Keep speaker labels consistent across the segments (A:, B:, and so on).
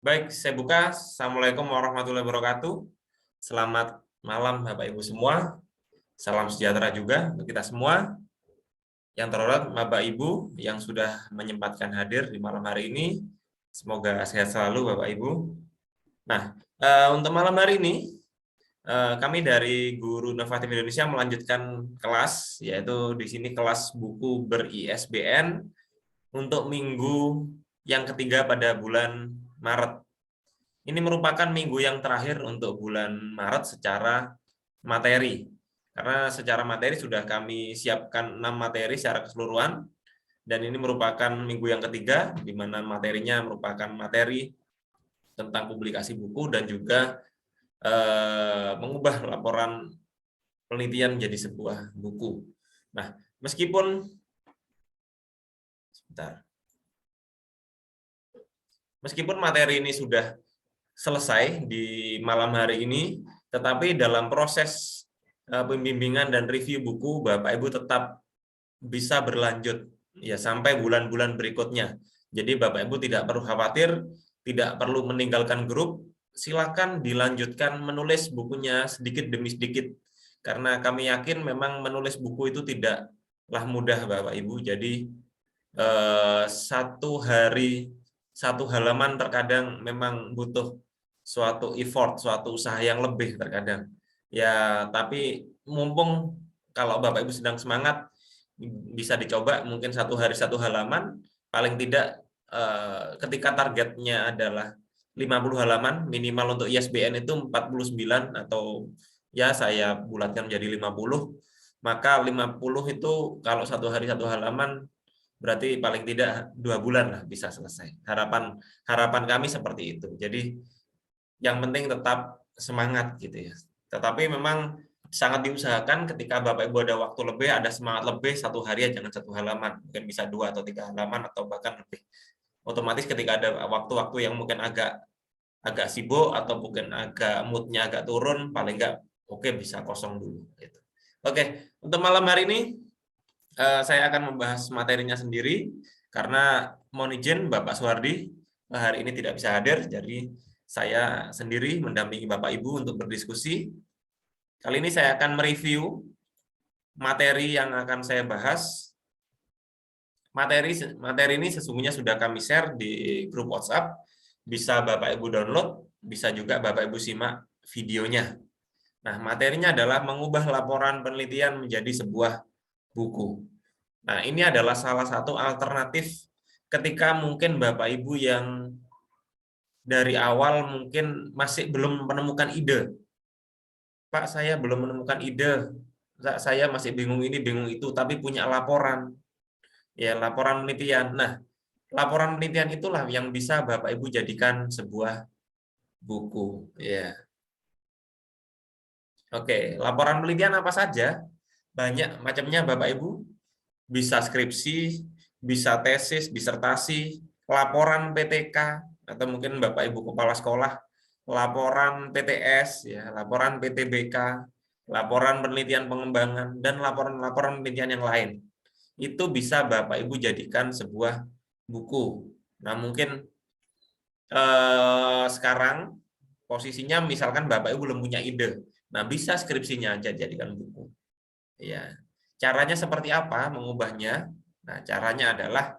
A: Baik, saya buka. Assalamualaikum warahmatullahi wabarakatuh. Selamat malam Bapak Ibu semua. Salam sejahtera juga untuk kita semua. Yang terhormat Bapak Ibu yang sudah menyempatkan hadir di malam hari ini. Semoga sehat selalu Bapak Ibu. Nah, untuk malam hari ini kami dari Guru Inovatif Indonesia melanjutkan kelas, yaitu di sini kelas buku ber-ISBN untuk minggu yang ketiga pada bulan Maret. Ini merupakan minggu yang terakhir untuk bulan Maret secara materi. Karena secara materi sudah kami siapkan 6 materi secara keseluruhan, dan ini merupakan minggu yang ketiga, di mana materinya merupakan materi tentang publikasi buku dan juga mengubah laporan penelitian menjadi sebuah buku. Nah, meskipun materi ini sudah selesai di malam hari ini, tetapi dalam proses pembimbingan dan review buku, Bapak Ibu tetap bisa berlanjut ya sampai bulan-bulan berikutnya. Jadi Bapak Ibu tidak perlu khawatir, tidak perlu meninggalkan grup, silakan dilanjutkan menulis bukunya sedikit demi sedikit. Karena kami yakin memang menulis buku itu tidaklah mudah Bapak Ibu. Jadi satu hari satu halaman terkadang memang butuh suatu effort, suatu usaha yang lebih terkadang. Ya, tapi mumpung kalau Bapak Ibu sedang semangat, bisa dicoba mungkin satu hari satu halaman, paling tidak ketika targetnya adalah 50 halaman, minimal untuk ISBN itu 49 atau ya saya bulatkan menjadi 50, maka 50 itu kalau satu hari satu halaman berarti paling tidak 2 bulan lah bisa selesai. Harapan kami seperti itu. Jadi yang penting tetap semangat gitu ya. Tetapi memang sangat diusahakan ketika Bapak Ibu ada waktu lebih, ada semangat lebih, satu hari ya jangan satu halaman, mungkin bisa 2 atau 3 halaman atau bahkan lebih. Otomatis ketika ada waktu-waktu yang mungkin agak sibuk atau mungkin agak moodnya agak turun, paling enggak oke bisa kosong dulu gitu. Oke, untuk malam hari ini saya akan membahas materinya sendiri karena mohon izin Bapak Suwardi hari ini tidak bisa hadir, jadi saya sendiri mendampingi Bapak Ibu untuk berdiskusi. Kali ini saya akan mereview materi yang akan saya bahas. Materi ini sesungguhnya sudah kami share di grup WhatsApp, bisa Bapak Ibu download, bisa juga Bapak Ibu simak videonya. Nah, materinya adalah mengubah laporan penelitian menjadi sebuah buku. Nah, ini adalah salah satu alternatif ketika mungkin Bapak Ibu yang dari awal mungkin masih belum menemukan ide. Pak, saya belum menemukan ide. Saya masih bingung ini, bingung itu, tapi punya laporan. Ya, laporan penelitian. Nah, laporan penelitian itulah yang bisa Bapak Ibu jadikan sebuah buku. Ya. Oke, laporan penelitian apa saja? Banyak macamnya Bapak Ibu. Bisa skripsi, bisa tesis, disertasi, laporan PTK, atau mungkin Bapak Ibu Kepala Sekolah, laporan PTS, ya, laporan PTBK, laporan penelitian pengembangan, dan laporan-laporan penelitian yang lain. Itu bisa Bapak Ibu jadikan sebuah buku. Nah, mungkin sekarang posisinya misalkan Bapak Ibu belum punya ide. Nah, bisa skripsinya aja jadikan buku. Ya. Caranya seperti apa mengubahnya? Nah, caranya adalah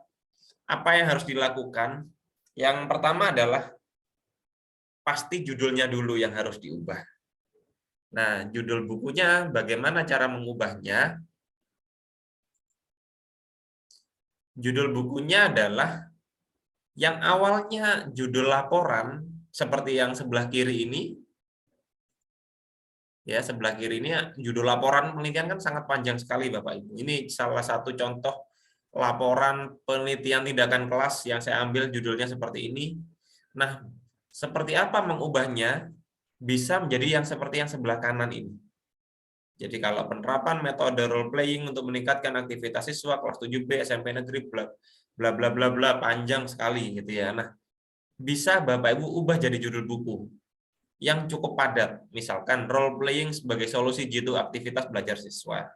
A: apa yang harus dilakukan? Yang pertama adalah pasti judulnya dulu yang harus diubah. Nah, judul bukunya bagaimana cara mengubahnya? Judul bukunya adalah yang awalnya judul laporan seperti yang sebelah kiri ini. Ya, sebelah kiri ini judul laporan penelitian kan sangat panjang sekali Bapak Ibu. Ini salah satu contoh laporan penelitian tindakan kelas yang saya ambil judulnya seperti ini. Nah, seperti apa mengubahnya? Bisa menjadi yang seperti yang sebelah kanan ini. Jadi kalau penerapan metode role playing untuk meningkatkan aktivitas siswa kelas 7B SMP negeri bla bla bla bla panjang sekali gitu ya. Nah, bisa Bapak Ibu ubah jadi judul buku yang cukup padat, misalkan role playing sebagai solusi jitu aktivitas belajar siswa,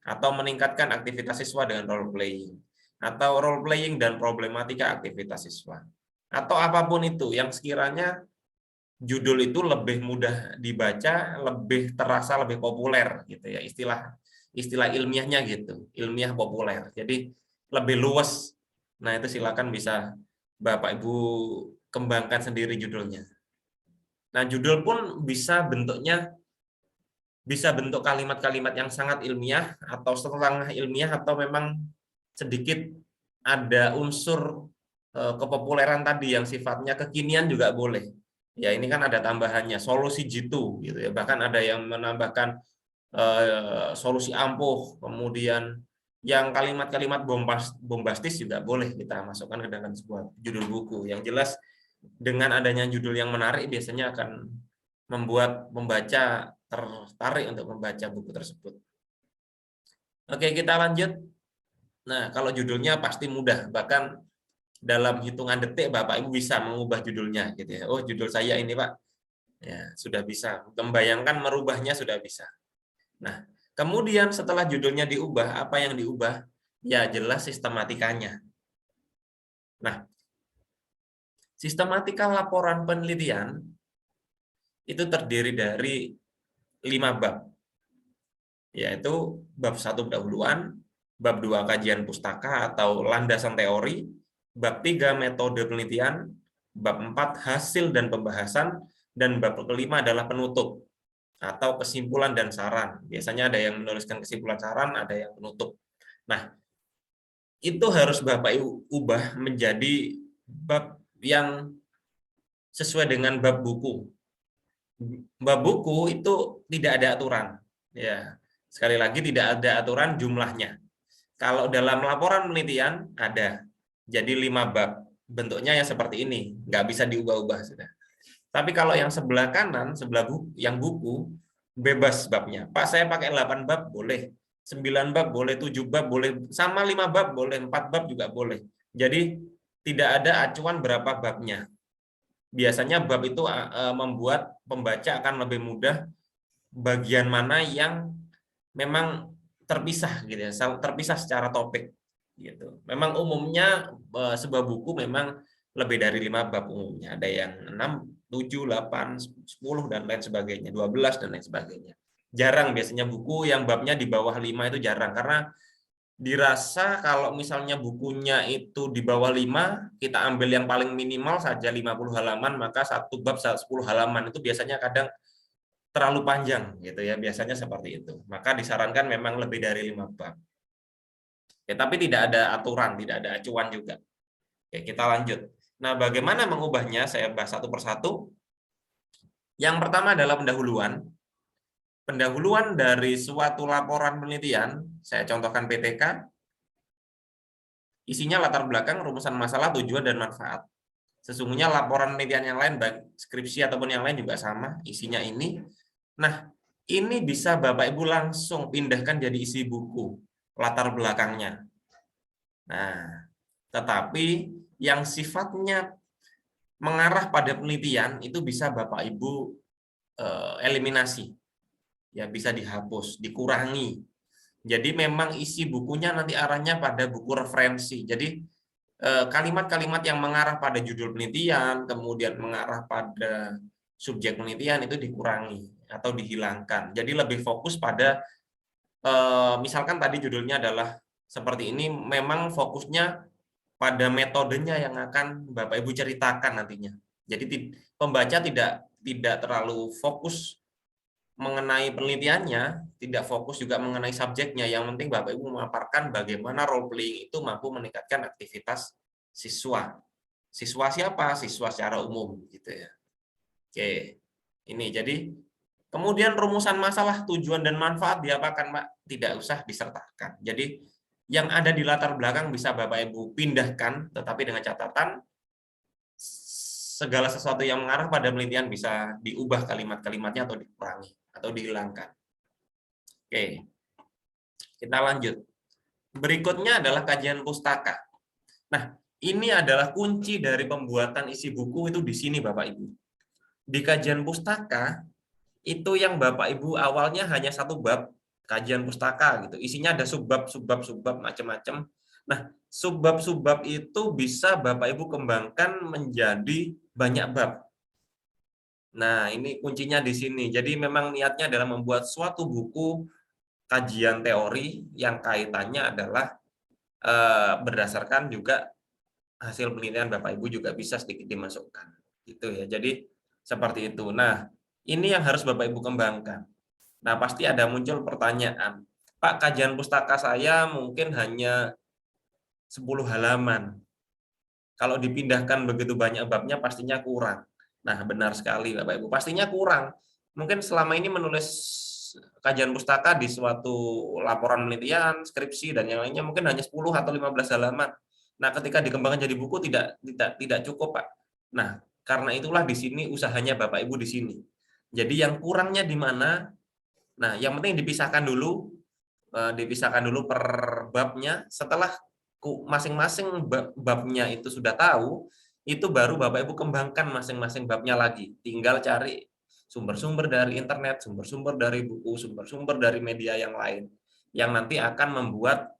A: atau meningkatkan aktivitas siswa dengan role playing, atau role playing dan problematika aktivitas siswa. atau apapun itu yang sekiranya judul itu lebih mudah dibaca, lebih terasa lebih populer gitu ya, istilah ilmiahnya gitu, ilmiah populer. Jadi lebih luas. Nah, itu silakan bisa Bapak Ibu kembangkan sendiri judulnya. Nah, judul pun bisa bentuk kalimat-kalimat yang sangat ilmiah atau setengah ilmiah atau memang sedikit ada unsur kepopuleran tadi yang sifatnya kekinian juga boleh. Ya, ini kan ada tambahannya solusi jitu gitu ya. Bahkan ada yang menambahkan solusi ampuh, kemudian yang kalimat-kalimat bombastis juga boleh kita masukkan ke dalam sebuah judul buku. Yang jelas dengan adanya judul yang menarik biasanya akan membuat pembaca tertarik untuk membaca buku tersebut. Oke, kita lanjut. Nah, kalau judulnya pasti mudah, bahkan dalam hitungan detik Bapak Ibu bisa mengubah judulnya gitu ya. Oh, judul saya ini, Pak. Ya, sudah bisa. Membayangkan merubahnya sudah bisa. Nah, kemudian setelah judulnya diubah, apa yang diubah? Ya, jelas sistematikanya. Nah, sistematika laporan penelitian itu terdiri dari 5 bab, yaitu bab 1 pendahuluan, bab 2 kajian pustaka atau landasan teori, bab 3 metode penelitian, bab 4 hasil dan pembahasan, dan bab kelima adalah penutup atau kesimpulan dan saran. Biasanya ada yang menuliskan kesimpulan saran, ada yang penutup. Nah, itu harus Bapak Ibu ubah menjadi bab yang sesuai dengan bab buku. Bab buku itu tidak ada aturan. Ya, sekali lagi tidak ada aturan jumlahnya. Kalau dalam laporan penelitian ada. Jadi 5 bab. Bentuknya yang seperti ini, nggak bisa diubah-ubah sudah. Tapi kalau yang sebelah kanan, sebelah buku, yang buku, bebas babnya. Pak, saya pakai 8 bab, boleh. 9 bab, boleh. 7 bab, boleh. Sama 5 bab, boleh. 4 bab juga boleh. Jadi, tidak ada acuan berapa babnya. Biasanya bab itu membuat pembaca akan lebih mudah bagian mana yang memang terpisah gitu ya, terpisah secara topik gitu. Memang umumnya sebuah buku memang lebih dari 5 bab umumnya. Ada yang 6, 7, 8, 10 dan lain sebagainya, 12 dan lain sebagainya. Jarang biasanya buku yang babnya di bawah 5 itu jarang karena dirasa kalau misalnya bukunya itu di bawah 5, kita ambil yang paling minimal saja 50 halaman, maka satu bab 10 halaman itu biasanya kadang terlalu panjang gitu ya, biasanya seperti itu. Maka disarankan memang lebih dari 5 bab. Ya, tapi tidak ada aturan, tidak ada acuan juga. Oke, kita lanjut. Nah, bagaimana mengubahnya? Saya bahas satu persatu. Yang pertama adalah pendahuluan. Pendahuluan dari suatu laporan penelitian, saya contohkan PTK, isinya latar belakang, rumusan masalah, tujuan, dan manfaat. Sesungguhnya laporan penelitian yang lain, baik skripsi ataupun yang lain juga sama, isinya ini. Nah, ini bisa Bapak Ibu langsung pindahkan jadi isi buku, latar belakangnya. Nah, tetapi yang sifatnya mengarah pada penelitian itu bisa Bapak Ibu eliminasi. Ya, bisa dihapus, dikurangi. Jadi memang isi bukunya nanti arahnya pada buku referensi. Jadi kalimat-kalimat yang mengarah pada judul penelitian, kemudian mengarah pada subjek penelitian itu dikurangi atau dihilangkan. Jadi lebih fokus pada misalkan tadi judulnya adalah seperti ini, memang fokusnya pada metodenya yang akan Bapak Ibu ceritakan nantinya. Jadi pembaca tidak terlalu fokus mengenai penelitiannya, tidak fokus juga mengenai subjeknya. Yang penting Bapak Ibu memaparkan bagaimana role playing itu mampu meningkatkan aktivitas siswa. Siswa siapa? Siswa secara umum gitu ya. Oke. Ini jadi kemudian rumusan masalah, tujuan dan manfaat diapakan, Pak? Tidak usah disertakan. Jadi yang ada di latar belakang bisa Bapak Ibu pindahkan, tetapi dengan catatan segala sesuatu yang mengarah pada penelitian bisa diubah kalimat-kalimatnya atau dikurangi atau dihilangkan. Oke, kita lanjut. Berikutnya adalah kajian pustaka. Nah, ini adalah kunci dari pembuatan isi buku itu di sini, Bapak Ibu. Di kajian pustaka, itu yang Bapak Ibu awalnya hanya satu bab, kajian pustaka gitu. Isinya ada subbab macam-macam. Nah, subbab-subbab itu bisa Bapak Ibu kembangkan menjadi banyak bab. Nah, ini kuncinya di sini. Jadi memang niatnya adalah membuat suatu buku kajian teori yang kaitannya adalah berdasarkan juga hasil penelitian Bapak Ibu juga bisa sedikit dimasukkan. Gitu ya. Jadi seperti itu. Nah, ini yang harus Bapak Ibu kembangkan. Nah, pasti ada muncul pertanyaan, Pak, kajian pustaka saya mungkin hanya 10 halaman. Kalau dipindahkan begitu banyak babnya pastinya kurang. Nah, benar sekali Bapak Ibu, pastinya kurang. Mungkin selama ini menulis kajian pustaka di suatu laporan penelitian, skripsi dan yang lainnya mungkin hanya 10 atau 15 halaman. Nah, ketika dikembangkan jadi buku tidak cukup, Pak. Nah, karena itulah di sini usahanya Bapak Ibu di sini. Jadi yang kurangnya di mana? Nah, yang penting dipisahkan dulu per babnya. Setelah masing-masing babnya itu sudah tahu, itu baru Bapak Ibu kembangkan masing-masing babnya lagi. Tinggal cari sumber-sumber dari internet, sumber-sumber dari buku, sumber-sumber dari media yang lain, yang nanti akan membuat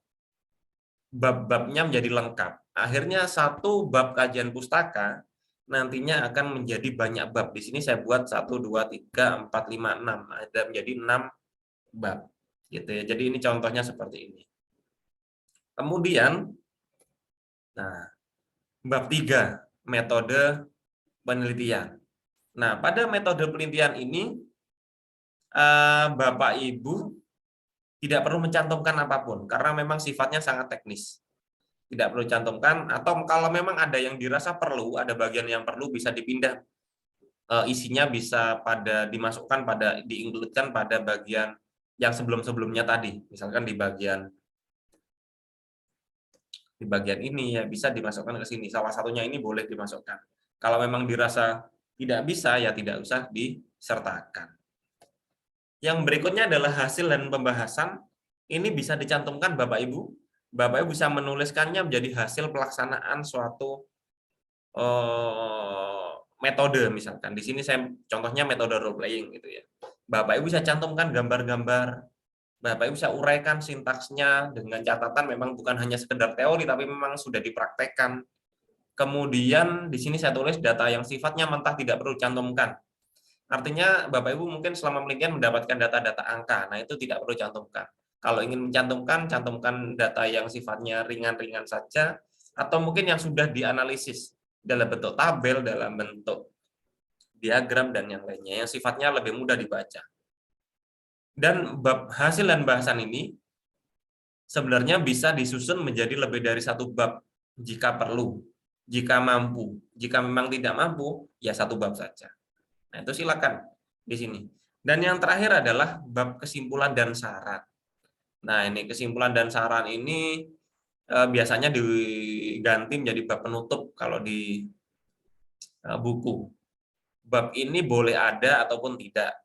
A: bab-babnya menjadi lengkap. Akhirnya satu bab kajian pustaka nantinya akan menjadi banyak bab. Di sini saya buat 1, 2, 3, 4, 5, 6. Ada menjadi 6 bab. Gitu ya. Jadi ini contohnya seperti ini. Kemudian, nah, bab 3, metode penelitian. Nah, pada metode penelitian ini, Bapak Ibu tidak perlu mencantumkan apapun, karena memang sifatnya sangat teknis. Tidak perlu cantumkan, atau kalau memang ada yang dirasa perlu, ada bagian yang perlu bisa dipindah. Isinya bisa dimasukkan diinkludkan pada bagian yang sebelum-sebelumnya tadi. Misalkan di bagian ini ya bisa dimasukkan ke sini. Salah satunya ini boleh dimasukkan. Kalau memang dirasa tidak bisa, ya tidak usah disertakan. Yang berikutnya adalah hasil dan pembahasan. Ini bisa dicantumkan Bapak Ibu. Bapak Ibu bisa menuliskannya menjadi hasil pelaksanaan suatu metode misalkan. Di sini saya contohnya metode role playing gitu ya. Bapak Ibu bisa cantumkan gambar-gambar. Bapak Ibu bisa uraikan sintaksnya dengan catatan memang bukan hanya sekedar teori tapi memang sudah dipraktekkan. Kemudian di sini saya tulis data yang sifatnya mentah tidak perlu cantumkan. Artinya Bapak Ibu mungkin selama penelitian mendapatkan data-data angka. Nah, itu tidak perlu cantumkan. Kalau ingin mencantumkan, cantumkan data yang sifatnya ringan-ringan saja atau mungkin yang sudah dianalisis dalam bentuk tabel, dalam bentuk diagram dan yang lainnya yang sifatnya lebih mudah dibaca. Dan bab hasil dan bahasan ini sebenarnya bisa disusun menjadi lebih dari satu bab jika perlu, jika mampu. Jika memang tidak mampu, ya satu bab saja. Nah, itu silakan di sini. Dan yang terakhir adalah bab kesimpulan dan saran. Nah, ini kesimpulan dan saran ini biasanya diganti menjadi bab penutup kalau di buku. Bab ini boleh ada ataupun tidak.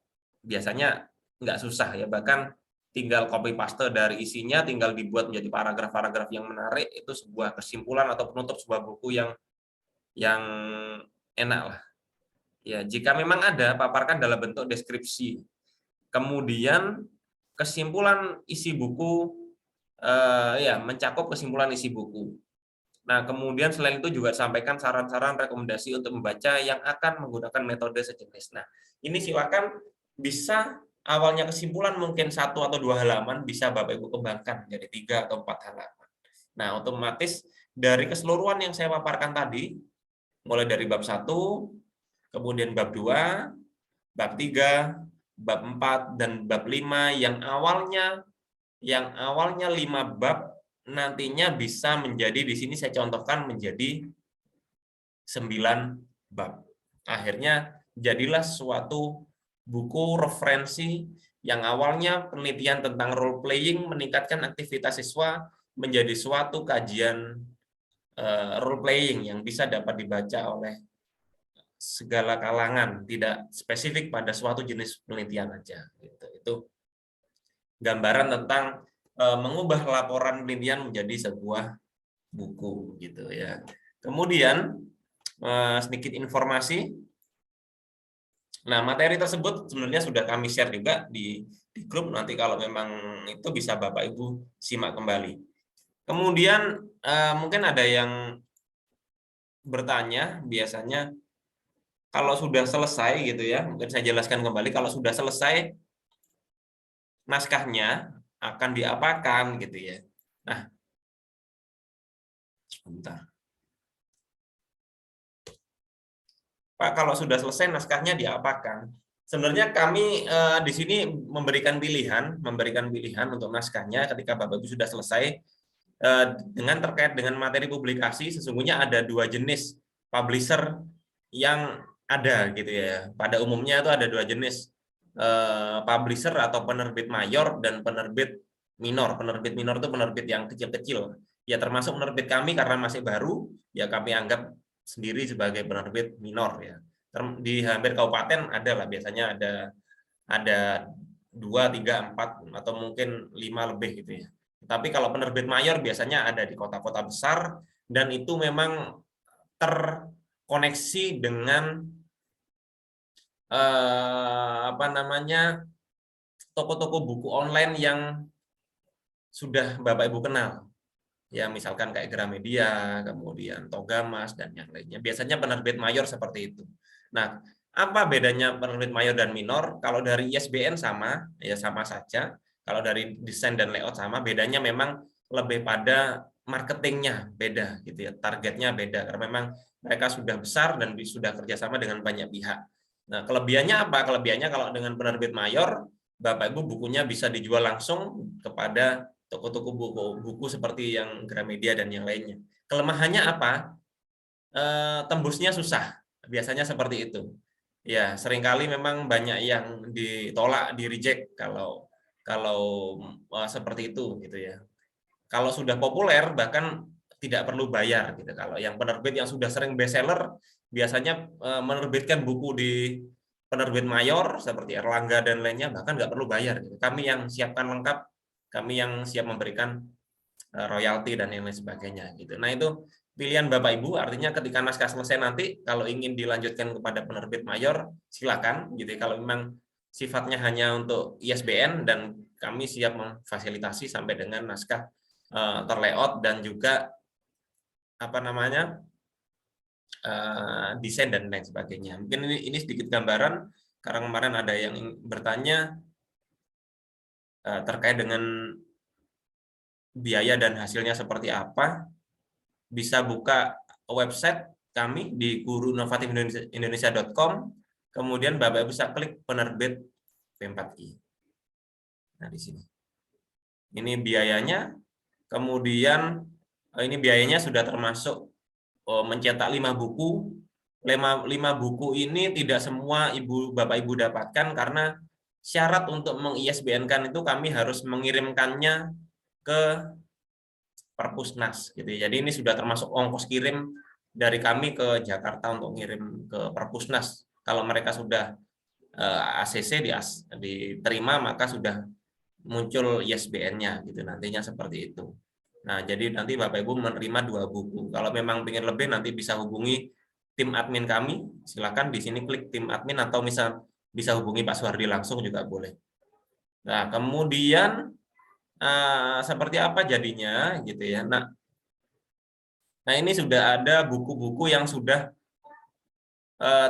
A: Biasanya nggak susah ya, bahkan tinggal copy paste dari isinya, tinggal dibuat menjadi paragraf-paragraf yang menarik, itu sebuah kesimpulan atau penutup sebuah buku yang enak lah. Ya, jika memang ada, paparkan dalam bentuk deskripsi. Kemudian kesimpulan isi buku, ya mencakup kesimpulan isi buku. Nah, kemudian selain itu juga sampaikan saran-saran rekomendasi untuk membaca yang akan menggunakan metode sejenis. Nah, ini silakan bisa awalnya kesimpulan mungkin 1 atau 2 halaman, bisa Bapak Ibu kembangkan menjadi 3 atau 4 halaman. Nah, otomatis dari keseluruhan yang saya paparkan tadi, mulai dari bab 1, kemudian bab 2, bab 3, bab 4, dan bab 5 yang awalnya 5 bab nantinya bisa menjadi, di sini saya contohkan menjadi 9 bab. Akhirnya jadilah suatu buku referensi yang awalnya penelitian tentang role playing meningkatkan aktivitas siswa menjadi suatu kajian role playing yang bisa dapat dibaca oleh segala kalangan, tidak spesifik pada suatu jenis penelitian aja. Itu gambaran tentang mengubah laporan penelitian menjadi sebuah buku gitu ya. Kemudian sedikit informasi. Nah, materi tersebut sebenarnya sudah kami share juga di grup, nanti kalau memang itu bisa Bapak Ibu simak kembali. Kemudian mungkin ada yang bertanya, biasanya kalau sudah selesai gitu ya, mungkin saya jelaskan kembali, kalau sudah selesai naskahnya akan diapakan gitu ya. Nah, sebentar. Pak, kalau sudah selesai naskahnya diapakan? Sebenarnya kami di sini memberikan pilihan untuk naskahnya ketika Bapak Ibu sudah selesai. Dengan terkait dengan materi publikasi, sesungguhnya ada dua jenis publisher yang ada gitu ya. Pada umumnya itu ada dua jenis publisher atau penerbit mayor dan penerbit minor. Penerbit minor itu penerbit yang kecil-kecil. Ya termasuk penerbit kami karena masih baru, ya kami anggap sendiri sebagai penerbit minor ya. Di hampir kabupaten ada lah, biasanya ada 2, 3, 4 atau mungkin 5 lebih gitu ya. Tapi kalau penerbit mayor biasanya ada di kota-kota besar dan itu memang terkoneksi dengan apa namanya, toko-toko buku online yang sudah Bapak Ibu kenal. Ya misalkan kayak Gramedia, kemudian Togamas dan yang lainnya. Biasanya penerbit mayor seperti itu. Nah, apa bedanya penerbit mayor dan minor? Kalau dari ISBN sama, ya sama saja. Kalau dari desain dan layout sama, bedanya memang lebih pada marketingnya beda gitu ya, targetnya beda karena memang mereka sudah besar dan sudah kerjasama dengan banyak pihak. Nah, kelebihannya apa? Kelebihannya kalau dengan penerbit mayor, Bapak Ibu bukunya bisa dijual langsung kepada toko-toko buku seperti yang Gramedia dan yang lainnya. Kelemahannya apa? Tembusnya susah. Biasanya seperti itu. Ya, seringkali memang banyak yang ditolak, di reject kalau kalau seperti itu gitu ya. Kalau sudah populer bahkan tidak perlu bayar gitu. Kalau yang penerbit yang sudah sering bestseller biasanya menerbitkan buku di penerbit mayor seperti Erlangga dan lainnya bahkan nggak perlu bayar gitu. Kami yang siapkan lengkap, kami yang siap memberikan royalti dan yang lain sebagainya gitu. Nah, itu pilihan Bapak Ibu, artinya ketika naskah selesai nanti kalau ingin dilanjutkan kepada penerbit mayor silakan gitu. Kalau memang sifatnya hanya untuk ISBN dan kami siap memfasilitasi sampai dengan naskah terlayout dan juga apa namanya desain dan lain sebagainya. Mungkin ini sedikit gambaran karena kemarin ada yang bertanya terkait dengan biaya dan hasilnya seperti apa. Bisa buka website kami di guruinovatifindonesiaindonesia.com, kemudian Bapak bisa klik penerbit P4I. Nah, di sini. Ini biayanya, kemudian ini biayanya sudah termasuk mencetak 5 buku. 5 buku ini tidak semua Bapak Ibu dapatkan karena syarat untuk meng-ISBN-kan itu kami harus mengirimkannya ke Perpusnas gitu. Jadi ini sudah termasuk ongkos kirim dari kami ke Jakarta untuk ngirim ke Perpusnas. Kalau mereka sudah ACC diterima maka sudah muncul ISBN-nya gitu nantinya seperti itu. Nah, jadi nanti Bapak Ibu menerima 2 buku. Kalau memang ingin lebih nanti bisa hubungi tim admin kami. Silakan di sini klik tim admin atau misal bisa hubungi Pak Suhardi langsung juga boleh. Nah, kemudian seperti apa jadinya gitu ya. Nah, ini sudah ada buku-buku yang sudah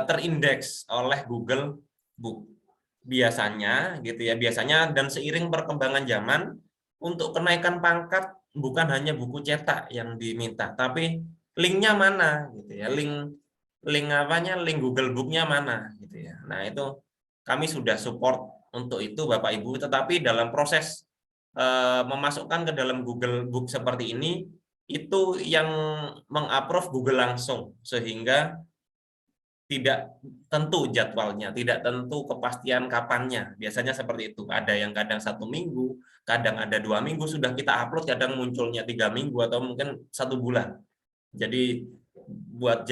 A: terindeks oleh Google Book biasanya gitu ya, biasanya dan seiring perkembangan zaman untuk kenaikan pangkat bukan hanya buku cetak yang diminta tapi linknya mana gitu ya, link link Google Book-nya mana gitu ya. Nah, itu kami sudah support untuk itu Bapak Ibu, tetapi dalam proses memasukkan ke dalam Google Book seperti ini itu yang mengapprove Google langsung sehingga tidak tentu jadwalnya, tidak tentu kepastian kapannya. Biasanya seperti itu. Ada yang kadang 1 minggu, kadang ada 2 minggu sudah kita upload, kadang munculnya 3 minggu atau mungkin 1 bulan. Jadi buat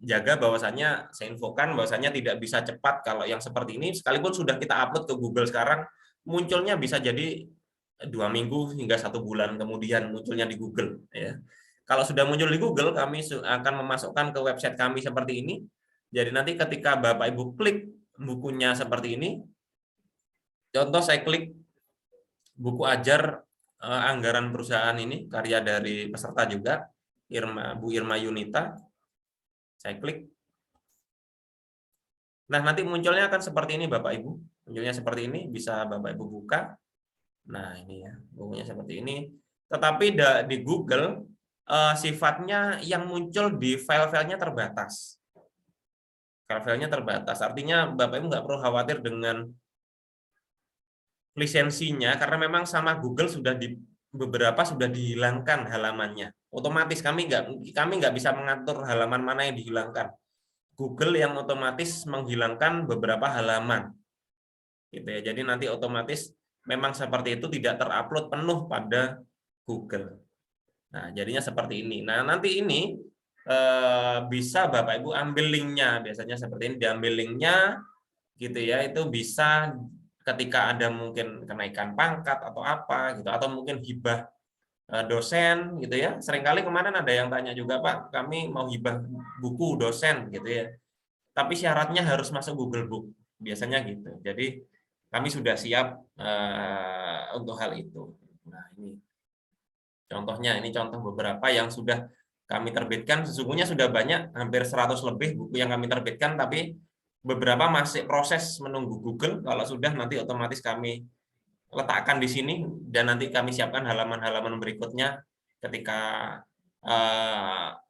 A: jaga bahwasannya saya infokan bahwasannya tidak bisa cepat kalau yang seperti ini sekalipun sudah kita upload ke Google sekarang munculnya bisa jadi 2 minggu hingga 1 bulan kemudian munculnya di Google ya. Kalau sudah muncul di Google kami akan memasukkan ke website kami seperti ini. Jadi nanti ketika Bapak Ibu klik bukunya seperti ini, contoh saya klik buku ajar anggaran perusahaan ini, karya dari peserta juga, Bu Irma Yunita. Saya klik. Nah, nanti munculnya akan seperti ini Bapak Ibu. Munculnya seperti ini, bisa Bapak Ibu buka. Nah, ini ya, bukunya seperti ini. Tetapi di Google, sifatnya yang muncul di file-filenya terbatas. File-filenya terbatas. Artinya Bapak Ibu nggak perlu khawatir dengan lisensinya, karena memang sama Google beberapa sudah dihilangkan halamannya. Otomatis kami nggak bisa mengatur halaman mana yang dihilangkan. Google yang otomatis menghilangkan beberapa halaman. Gitu ya. Jadi nanti otomatis memang seperti itu, tidak terupload penuh pada Google. Nah, jadinya seperti ini. Nah, nanti ini bisa Bapak Ibu ambil linknya, biasanya seperti ini, diambil linknya, gitu ya, itu bisa ketika ada mungkin kenaikan pangkat atau apa gitu, atau mungkin hibah dosen gitu ya. Seringkali kemarin ada yang tanya juga, Pak, kami mau hibah buku dosen gitu ya, tapi syaratnya harus masuk Google Book, biasanya gitu. Jadi kami sudah siap untuk hal itu. Nah, ini contohnya, ini contoh beberapa yang sudah kami terbitkan. Sesungguhnya sudah banyak, hampir 100 lebih buku yang kami terbitkan, tapi beberapa masih proses menunggu Google. Kalau sudah, nanti otomatis kami letakkan di sini, dan nanti kami siapkan halaman-halaman berikutnya ketika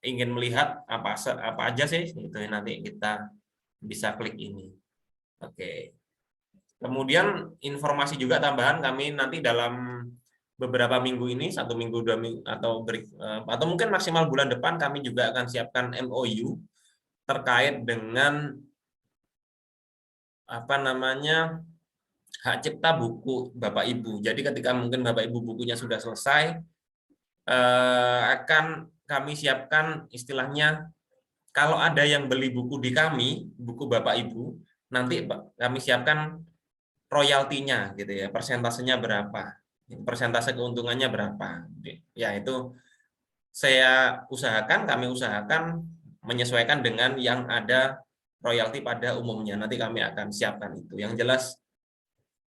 A: ingin melihat apa aja sih, itu nanti kita bisa klik ini. Oke. Kemudian informasi juga tambahan, kami nanti dalam beberapa minggu ini, 1 minggu, 2 minggu, atau mungkin maksimal bulan depan, kami juga akan siapkan MOU terkait dengan apa namanya, hak cipta buku Bapak Ibu. Jadi ketika mungkin Bapak Ibu bukunya sudah selesai, akan kami siapkan istilahnya, kalau ada yang beli buku di kami, buku Bapak Ibu, nanti kami siapkan royaltinya gitu ya, persentasenya berapa, persentase keuntungannya berapa. Ya, itu kami usahakan menyesuaikan dengan yang ada royalti pada umumnya. Nanti kami akan siapkan itu. Yang jelas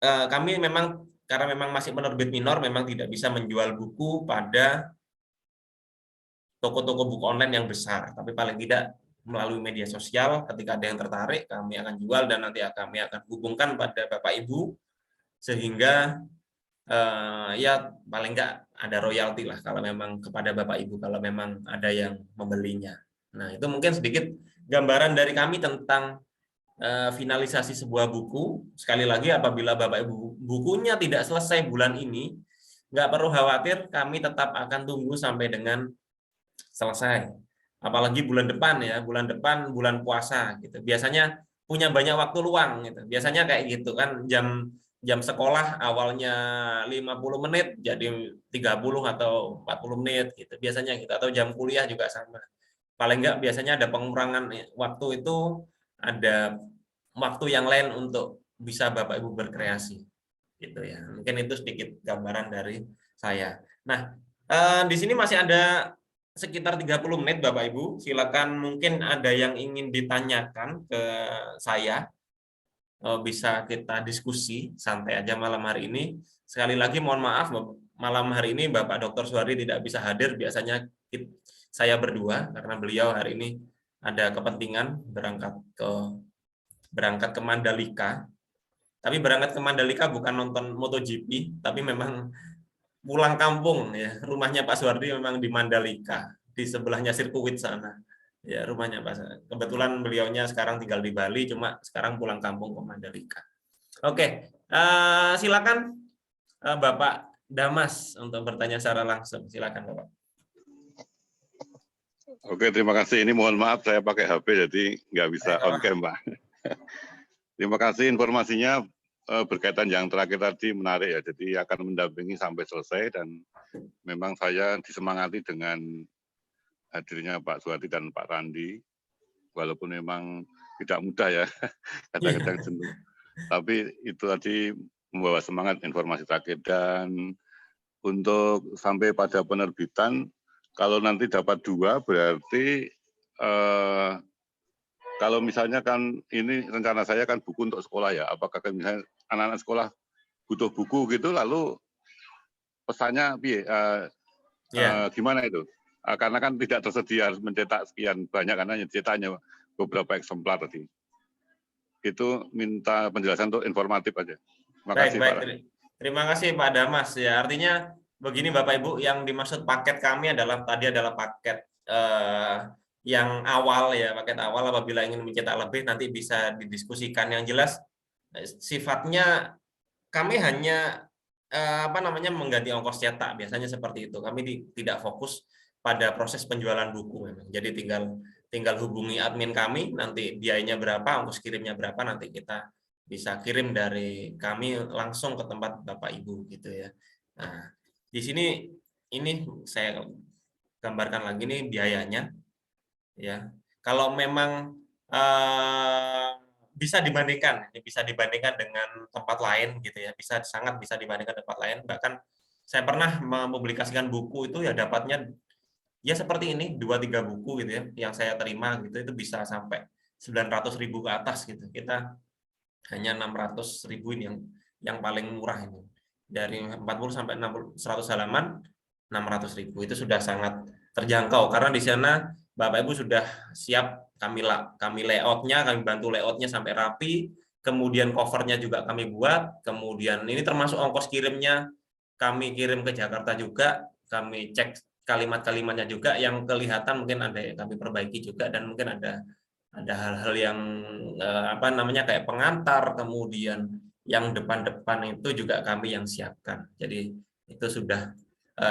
A: kami memang, karena memang masih penerbit minor, memang tidak bisa menjual buku pada toko-toko buku online yang besar, tapi paling tidak melalui media sosial, ketika ada yang tertarik, kami akan jual, dan nanti kami akan hubungkan pada Bapak Ibu, sehingga ya paling nggak ada royalti lah kalau memang kepada Bapak Ibu, kalau memang ada yang membelinya. Nah, itu mungkin sedikit gambaran dari kami tentang finalisasi sebuah buku. Sekali lagi, apabila Bapak Ibu bukunya tidak selesai bulan ini, nggak perlu khawatir, kami tetap akan tunggu sampai dengan selesai. Apalagi bulan depan ya, bulan puasa gitu. Biasanya punya banyak waktu luang gitu. Biasanya kayak gitu kan, jam sekolah awalnya 50 menit jadi 30 atau 40 menit gitu. Biasanya gitu, atau jam kuliah juga sama. Paling enggak biasanya ada pengurangan waktu itu, ada waktu yang lain untuk bisa Bapak Ibu berkreasi gitu ya. Mungkin itu sedikit gambaran dari saya. Nah, di sini masih ada sekitar 30 menit Bapak Ibu. Silakan, mungkin ada yang ingin ditanyakan ke saya. Bisa kita diskusi santai aja malam hari ini. Sekali lagi mohon maaf, malam hari ini Bapak Dr. Suhardi tidak bisa hadir. Biasanya saya berdua, karena beliau hari ini ada kepentingan berangkat ke Mandalika. Tapi berangkat ke Mandalika bukan nonton MotoGP, tapi memang pulang kampung ya. Rumahnya Pak Suhardi memang di Mandalika, di sebelahnya sirkuit sana. Ya, rumahnya Pak. Kebetulan beliaunya sekarang tinggal di Bali, cuma sekarang pulang kampung ke Mandalika. Oke, silakan Bapak Damas untuk bertanya secara langsung. Silakan Bapak.
B: Oke, terima kasih. Ini mohon maaf saya pakai HP jadi nggak bisa on cam, Pak. Terima kasih informasinya, berkaitan yang terakhir tadi menarik ya. Jadi akan mendampingi sampai selesai, dan memang saya disemangati dengan hadirnya Pak Suhardi dan Pak Randi. Walaupun memang tidak mudah ya, kadang-kadang jenuh. Tapi itu tadi membawa semangat informasi terakhir. Dan untuk sampai pada penerbitan, kalau nanti dapat 2 berarti kalau misalnya kan ini rencana saya kan buku untuk sekolah ya, apakah kan misalnya anak-anak sekolah butuh buku gitu, lalu pesannya
A: Ya,
B: gimana itu? Karena kan tidak tersedia harus mencetak sekian banyak karena cetaknya beberapa eksemplar tadi. Itu minta penjelasan untuk informatif aja. Terima
A: baik,
B: kasih
A: baik.
B: Pak.
A: Terima kasih Pak Damas. Ya, artinya begini Bapak Ibu, yang dimaksud paket kami adalah paket yang awal ya, paket awal apabila ingin mencetak lebih nanti bisa didiskusikan. Yang jelas sifatnya kami hanya mengganti ongkos cetak, biasanya seperti itu. Kami tidak fokus pada proses penjualan buku memang. Jadi tinggal hubungi admin kami, nanti biayanya berapa, ongkos kirimnya berapa, nanti kita bisa kirim dari kami langsung ke tempat Bapak Ibu gitu ya. Nah, di sini ini saya gambarkan lagi nih biayanya ya. Kalau memang bisa dibandingkan dengan tempat lain gitu ya, sangat bisa dibandingkan tempat lain. Bahkan saya pernah mempublikasikan buku itu ya dapatnya ya seperti ini 2-3 buku gitu ya yang saya terima gitu itu bisa sampai 900.000 ke atas gitu. Kita hanya 600.000 ini yang paling murah ini. Dari 40 sampai 60 100 halaman 600.000 itu sudah sangat terjangkau karena di sana Bapak Ibu sudah siap kami layoutnya, kami bantu layoutnya sampai rapi, kemudian covernya juga kami buat, kemudian ini termasuk ongkos kirimnya kami kirim ke Jakarta juga, kami cek kalimat-kalimatnya juga yang kelihatan mungkin ada yang kami perbaiki juga dan mungkin ada hal-hal yang kayak pengantar, kemudian yang depan-depan itu juga kami yang siapkan. Jadi itu sudah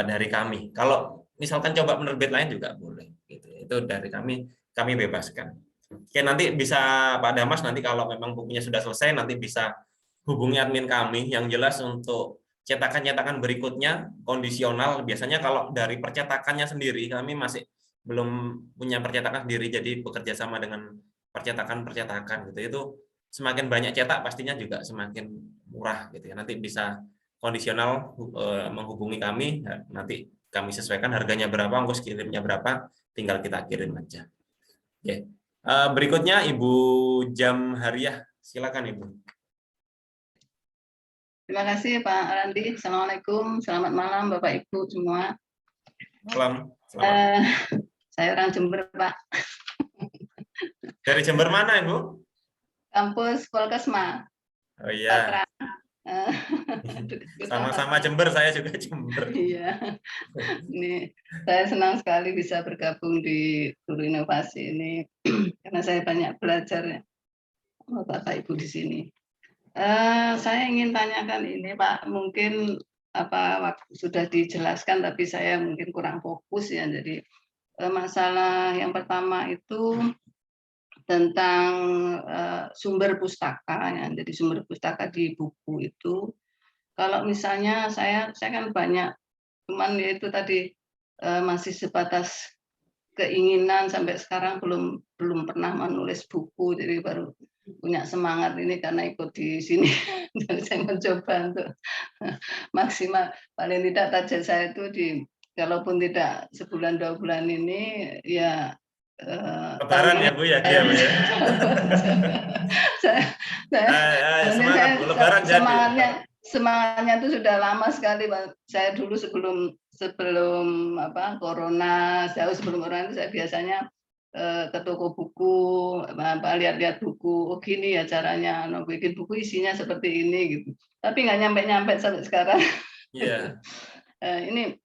A: dari kami. Kalau misalkan coba penerbit lain juga boleh. Gitu. Itu dari kami bebaskan. Oke, nanti bisa Pak Damas nanti kalau memang bukunya sudah selesai nanti bisa hubungi admin kami. Yang jelas untuk cetakan-cetakan berikutnya kondisional. Biasanya kalau dari percetakannya sendiri kami masih belum punya percetakan sendiri, jadi bekerja sama dengan percetakan gitu. Itu semakin banyak cetak pastinya juga semakin murah gitu ya. Nanti bisa kondisional menghubungi kami, nanti kami sesuaikan harganya berapa, ongkos kirimnya berapa, tinggal kita kirim aja. Oke. Berikutnya Ibu Jam Hariah, silakan Ibu.
C: Terima kasih Pak Randi. Assalamualaikum, selamat malam Bapak Ibu semua.
A: Malam.
C: Saya orang Jember Pak.
A: Dari Jember mana Ibu?
C: Kampus Polkesma.
A: Oh iya. Sama-sama Jember, saya juga Jember.
C: Iya. Ini saya senang sekali bisa bergabung di Guru Inovasi ini karena saya banyak belajar ya Bapak Ibu di sini. Saya ingin tanyakan ini Pak, mungkin sudah dijelaskan tapi saya mungkin kurang fokus ya. Jadi masalah yang pertama itu tentang sumber pustaka ya. Jadi sumber pustaka di buku itu kalau misalnya saya kan banyak, cuman ya itu tadi masih sebatas keinginan, sampai sekarang belum pernah menulis buku, jadi baru punya semangat ini karena ikut di sini. Dan saya mencoba untuk maksimal, paling tidak target saya itu kalaupun tidak sebulan 2 bulan ini ya
A: Lebaran ya Bu ya dia Bu ya. Semangat Bu, Lebaran jadi.
C: Semangatnya itu sudah lama sekali Pak. Saya dulu sebelum corona, jauh sebelum corona itu saya biasanya ke toko buku, lihat-lihat buku, oh gini ya caranya, bikin buku isinya seperti ini gitu. Tapi nggak nyampe-nyampe sampai sekarang.
A: Iya.
C: Ini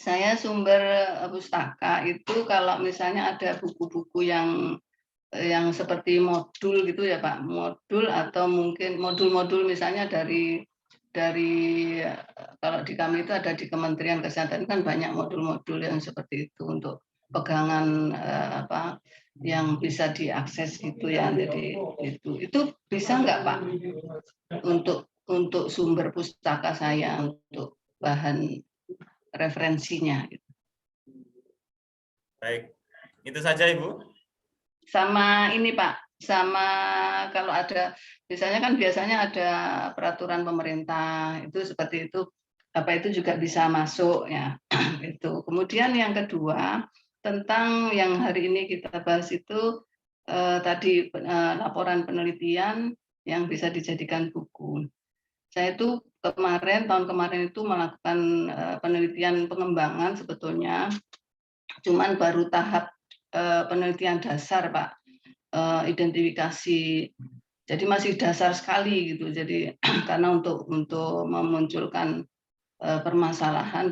C: saya sumber pustaka itu kalau misalnya ada buku-buku yang seperti modul gitu ya Pak, modul atau mungkin modul-modul misalnya dari kalau di kami itu ada di Kementerian Kesehatan kan banyak modul-modul yang seperti itu untuk pegangan yang bisa diakses gitu ya. Jadi itu bisa nggak Pak untuk sumber pustaka saya, untuk bahan referensinya gitu.
A: Baik, itu saja Ibu.
C: Sama ini Pak, sama kalau ada biasanya ada peraturan pemerintah itu seperti itu, itu juga bisa masuk ya. Itu. Kemudian yang kedua tentang yang hari ini kita bahas itu tadi laporan penelitian yang bisa dijadikan buku. Saya itu tahun kemarin itu melakukan penelitian pengembangan sebetulnya, cuman baru tahap penelitian dasar, Pak, identifikasi. Jadi masih dasar sekali gitu. Jadi karena untuk memunculkan permasalahan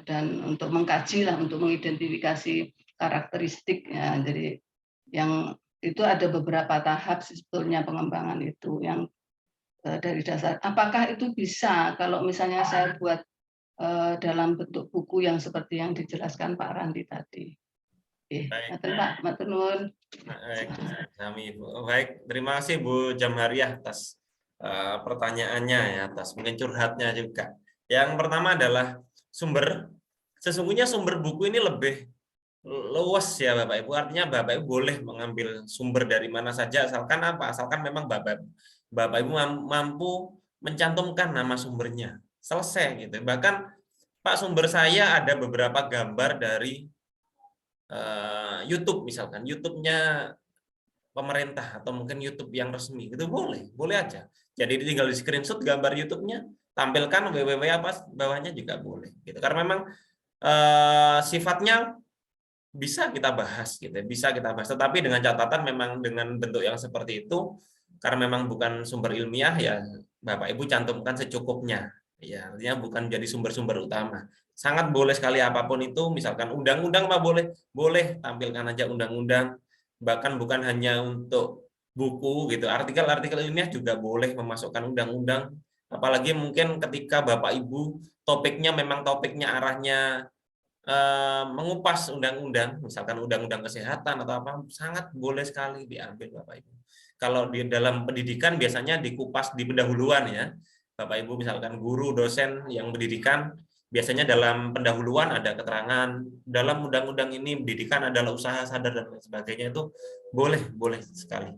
C: dan untuk mengkaji lah, untuk mengidentifikasi karakteristik ya. Jadi yang itu ada beberapa tahap sebetulnya pengembangan itu yang dari dasar. Apakah itu bisa kalau misalnya saya buat dalam bentuk buku yang seperti yang dijelaskan Pak Randi tadi?
A: Baik.
C: Pak, matur nuwun.
A: Baik, terima kasih Bu Jamhariah atas pertanyaannya ya, atas mungkin curhatnya juga. Yang pertama adalah sumber. Sesungguhnya sumber buku ini lebih luas ya Bapak Ibu. Artinya Bapak Ibu boleh mengambil sumber dari mana saja asalkan apa? Asalkan memang Bapak Ibu mampu mencantumkan nama sumbernya. Selesai gitu. Bahkan Pak, sumber saya ada beberapa gambar dari YouTube misalkan, YouTube-nya pemerintah atau mungkin YouTube yang resmi, itu boleh aja. Jadi tinggal di screenshot gambar YouTube-nya, tampilkan www apa bawahnya juga boleh. Gitu. Karena memang sifatnya bisa kita bahas, gitu, bisa kita bahas. Tetapi dengan catatan memang dengan bentuk yang seperti itu, karena memang bukan sumber ilmiah ya, Bapak Ibu cantumkan secukupnya. Ya, artinya bukan jadi sumber-sumber utama. Sangat boleh sekali apapun itu, misalkan undang-undang Pak boleh tampilkan aja undang-undang, bahkan bukan hanya untuk buku gitu, artikel-artikel ilmiah juga boleh memasukkan undang-undang, apalagi mungkin ketika Bapak Ibu topiknya memang topiknya arahnya mengupas undang-undang, misalkan undang-undang kesehatan atau apa, sangat boleh sekali diambil Bapak Ibu. Kalau di dalam pendidikan biasanya dikupas di pendahuluan ya, Bapak Ibu misalkan guru, dosen yang pendidikan, biasanya dalam pendahuluan ada keterangan dalam undang-undang ini pendidikan adalah usaha sadar dan lain sebagainya, itu boleh sekali.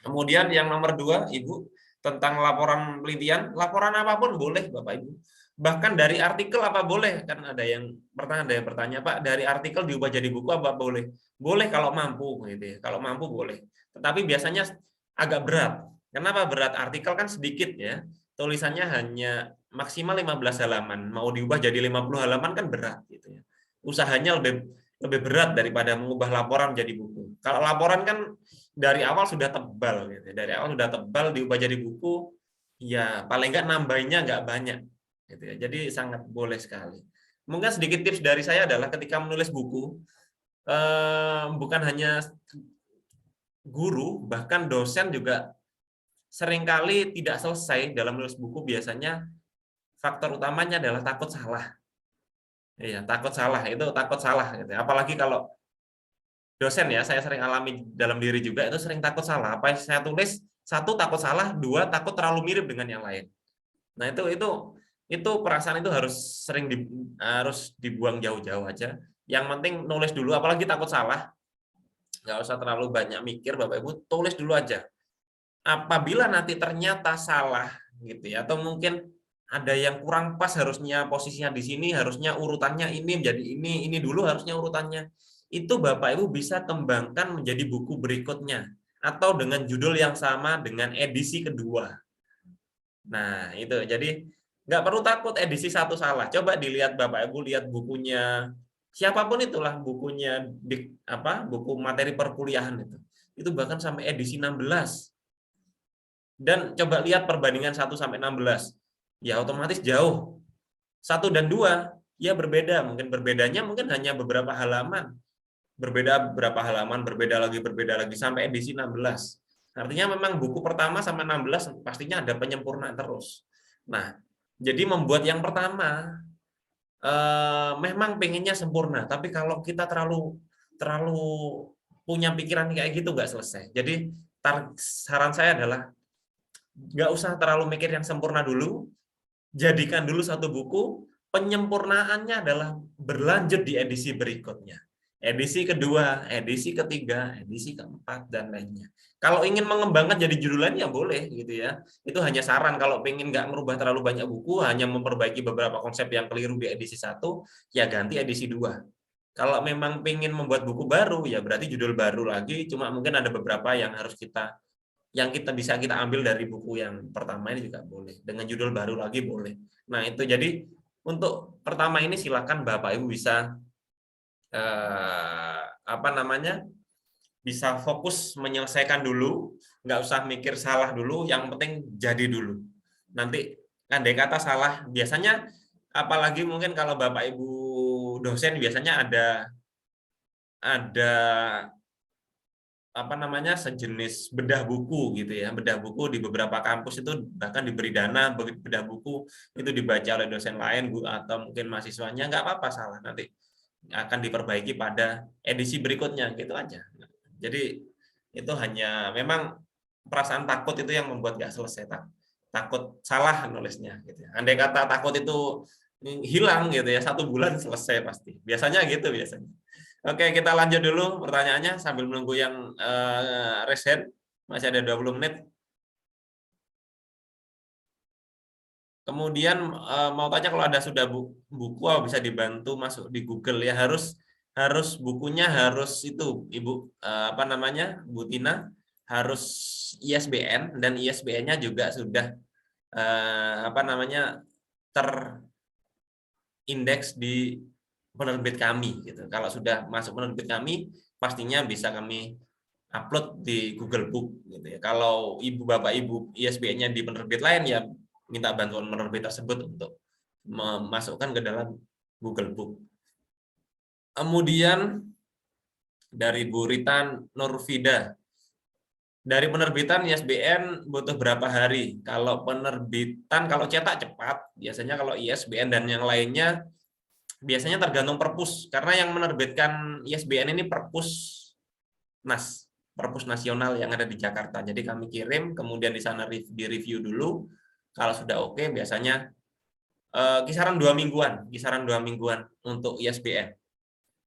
A: Kemudian yang nomor 2, Ibu, tentang laporan penelitian, laporan apapun boleh Bapak Ibu. Bahkan dari artikel apa boleh? Kan ada yang bertanya, Pak, dari artikel diubah jadi buku apa boleh? Boleh kalau mampu gitu ya. Kalau mampu boleh. Tetapi biasanya agak berat. Kenapa berat? Artikel kan sedikit ya. Tulisannya hanya maksimal 15 halaman. Mau diubah jadi 50 halaman kan berat gitu ya. Usahanya lebih berat daripada mengubah laporan menjadi buku. Kalau laporan kan dari awal sudah tebal gitu. Dari awal sudah tebal diubah jadi buku, ya paling enggak nambahnya enggak banyak gitu ya. Jadi sangat boleh sekali. Mungkin sedikit tips dari saya adalah ketika menulis buku, bukan hanya guru, bahkan dosen juga seringkali tidak selesai dalam menulis buku. Biasanya faktor utamanya adalah takut salah. Iya, takut salah, itu takut salah gitu. Apalagi kalau dosen ya, saya sering alami dalam diri juga, itu sering takut salah. Apa yang saya tulis, 1 takut salah, 2 takut terlalu mirip dengan yang lain. Nah, itu perasaan itu harus dibuang jauh-jauh aja. Yang penting nulis dulu, apalagi takut salah. Nggak usah terlalu banyak mikir, Bapak Ibu, tulis dulu aja. Apabila nanti ternyata salah gitu ya, atau mungkin ada yang kurang pas, harusnya posisinya di sini, harusnya urutannya ini menjadi ini dulu harusnya urutannya. Itu Bapak Ibu bisa kembangkan menjadi buku berikutnya atau dengan judul yang sama dengan edisi kedua. Nah, itu. Jadi nggak perlu takut edisi 1 salah. Coba dilihat Bapak Ibu, lihat bukunya siapapun itulah, bukunya buku materi perkuliahan itu. Itu bahkan sampai edisi 16. Dan coba lihat perbandingan 1 sampai 16. Ya otomatis jauh. 1 dan 2 ya berbeda. Mungkin berbedanya hanya beberapa halaman. Berbeda berapa halaman, berbeda lagi sampai edisi 16. Artinya memang buku pertama sampai 16 pastinya ada penyempurnaan terus. Nah, jadi membuat yang pertama memang pengennya sempurna, tapi kalau kita terlalu punya pikiran kayak gitu nggak selesai. Jadi saran saya adalah nggak usah terlalu mikir yang sempurna dulu, jadikan dulu 1 buku, penyempurnaannya adalah berlanjut di edisi berikutnya. Edisi kedua, edisi ketiga, edisi keempat, dan lainnya. Kalau ingin mengembangkan jadi judul lain ya boleh gitu ya. Itu hanya saran, kalau ingin nggak merubah terlalu banyak buku, hanya memperbaiki beberapa konsep yang keliru di edisi 1, ya ganti edisi 2. Kalau memang ingin membuat buku baru, ya berarti judul baru lagi, cuma mungkin ada beberapa yang harus kita yang bisa kita ambil dari buku yang pertama ini juga boleh, dengan judul baru lagi boleh. Nah itu jadi untuk pertama ini silakan Bapak Ibu bisa bisa fokus menyelesaikan dulu, nggak usah mikir salah dulu, yang penting jadi dulu. Nanti andai kata salah, biasanya apalagi mungkin kalau Bapak Ibu dosen biasanya ada sejenis bedah buku gitu ya. Bedah buku di beberapa kampus itu bahkan diberi dana bedah buku itu dibaca oleh dosen lain atau mungkin mahasiswanya, nggak apa-apa salah, nanti akan diperbaiki pada edisi berikutnya gitu aja. Jadi itu hanya memang perasaan takut itu yang membuat nggak selesai, takut salah nulisnya gitu. Andai kata takut itu hilang gitu ya, 1 bulan selesai pasti. Biasanya gitu biasanya. Oke, kita lanjut dulu pertanyaannya sambil menunggu yang raise hand. Masih ada 20 menit. Kemudian mau tanya kalau ada sudah buku bisa dibantu masuk di Google ya, harus bukunya harus itu Ibu Bu Tina, harus ISBN, dan ISBN-nya juga sudah terindeks di penerbit kami gitu. Kalau sudah masuk penerbit kami, pastinya bisa kami upload di Google Book gitu ya. Kalau Bapak Ibu ISBN-nya di penerbit lain ya minta bantuan penerbit tersebut untuk memasukkan ke dalam Google Book. Kemudian dari Bu Ritan Nurfida, dari penerbitan ISBN butuh berapa hari? Kalau penerbitan, kalau cetak cepat, biasanya kalau ISBN dan yang lainnya biasanya tergantung perpus, karena yang menerbitkan ISBN ini Perpus nasional yang ada di Jakarta. Jadi kami kirim, kemudian di sana direview dulu. Kalau sudah oke, biasanya kisaran 2 mingguan, untuk ISBN.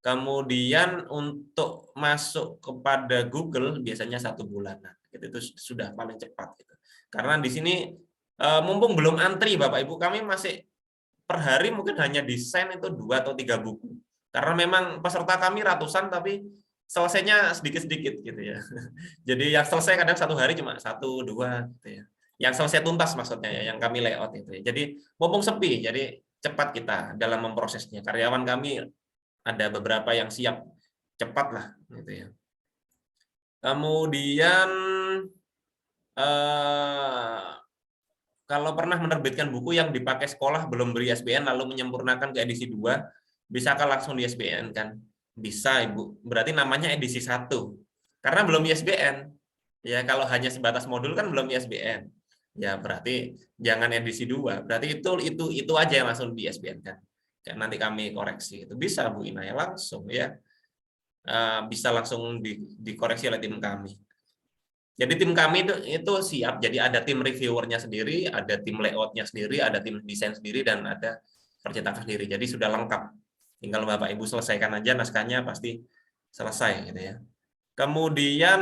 A: Kemudian untuk masuk kepada Google biasanya 1 bulanan. Itu sudah paling cepat. Gitu. Karena di sini mumpung belum antri Bapak Ibu, kami masih per hari mungkin hanya desain itu 2 atau 3 buku. Karena memang peserta kami ratusan, tapi selesainya sedikit-sedikit gitu ya. Jadi yang selesai kadang 1 hari cuma 1, 2 gitu ya. Yang selesai tuntas maksudnya ya, yang kami layout itu ya. Jadi mumpung sepi, jadi cepat kita dalam memprosesnya. Karyawan kami ada beberapa yang siap cepat lah gitu ya. Kemudian kalau pernah menerbitkan buku yang dipakai sekolah belum beri ISBN lalu menyempurnakan ke edisi 2, bisakah langsung di ISBN kan? Bisa Ibu. Berarti namanya edisi 1. Karena belum ISBN. Ya kalau hanya sebatas modul kan belum ISBN. Ya berarti jangan edisi 2. Berarti itu aja yang langsung di ISBN kan. Nanti kami koreksi. Itu bisa Bu Inaya langsung ya. Bisa langsung dikoreksi oleh tim kami. Jadi tim kami itu siap, jadi ada tim reviewernya sendiri, ada tim layoutnya sendiri, ada tim desain sendiri, dan ada percetakan sendiri. Jadi sudah lengkap. Tinggal Bapak Ibu selesaikan aja naskahnya pasti selesai gitu ya. Kemudian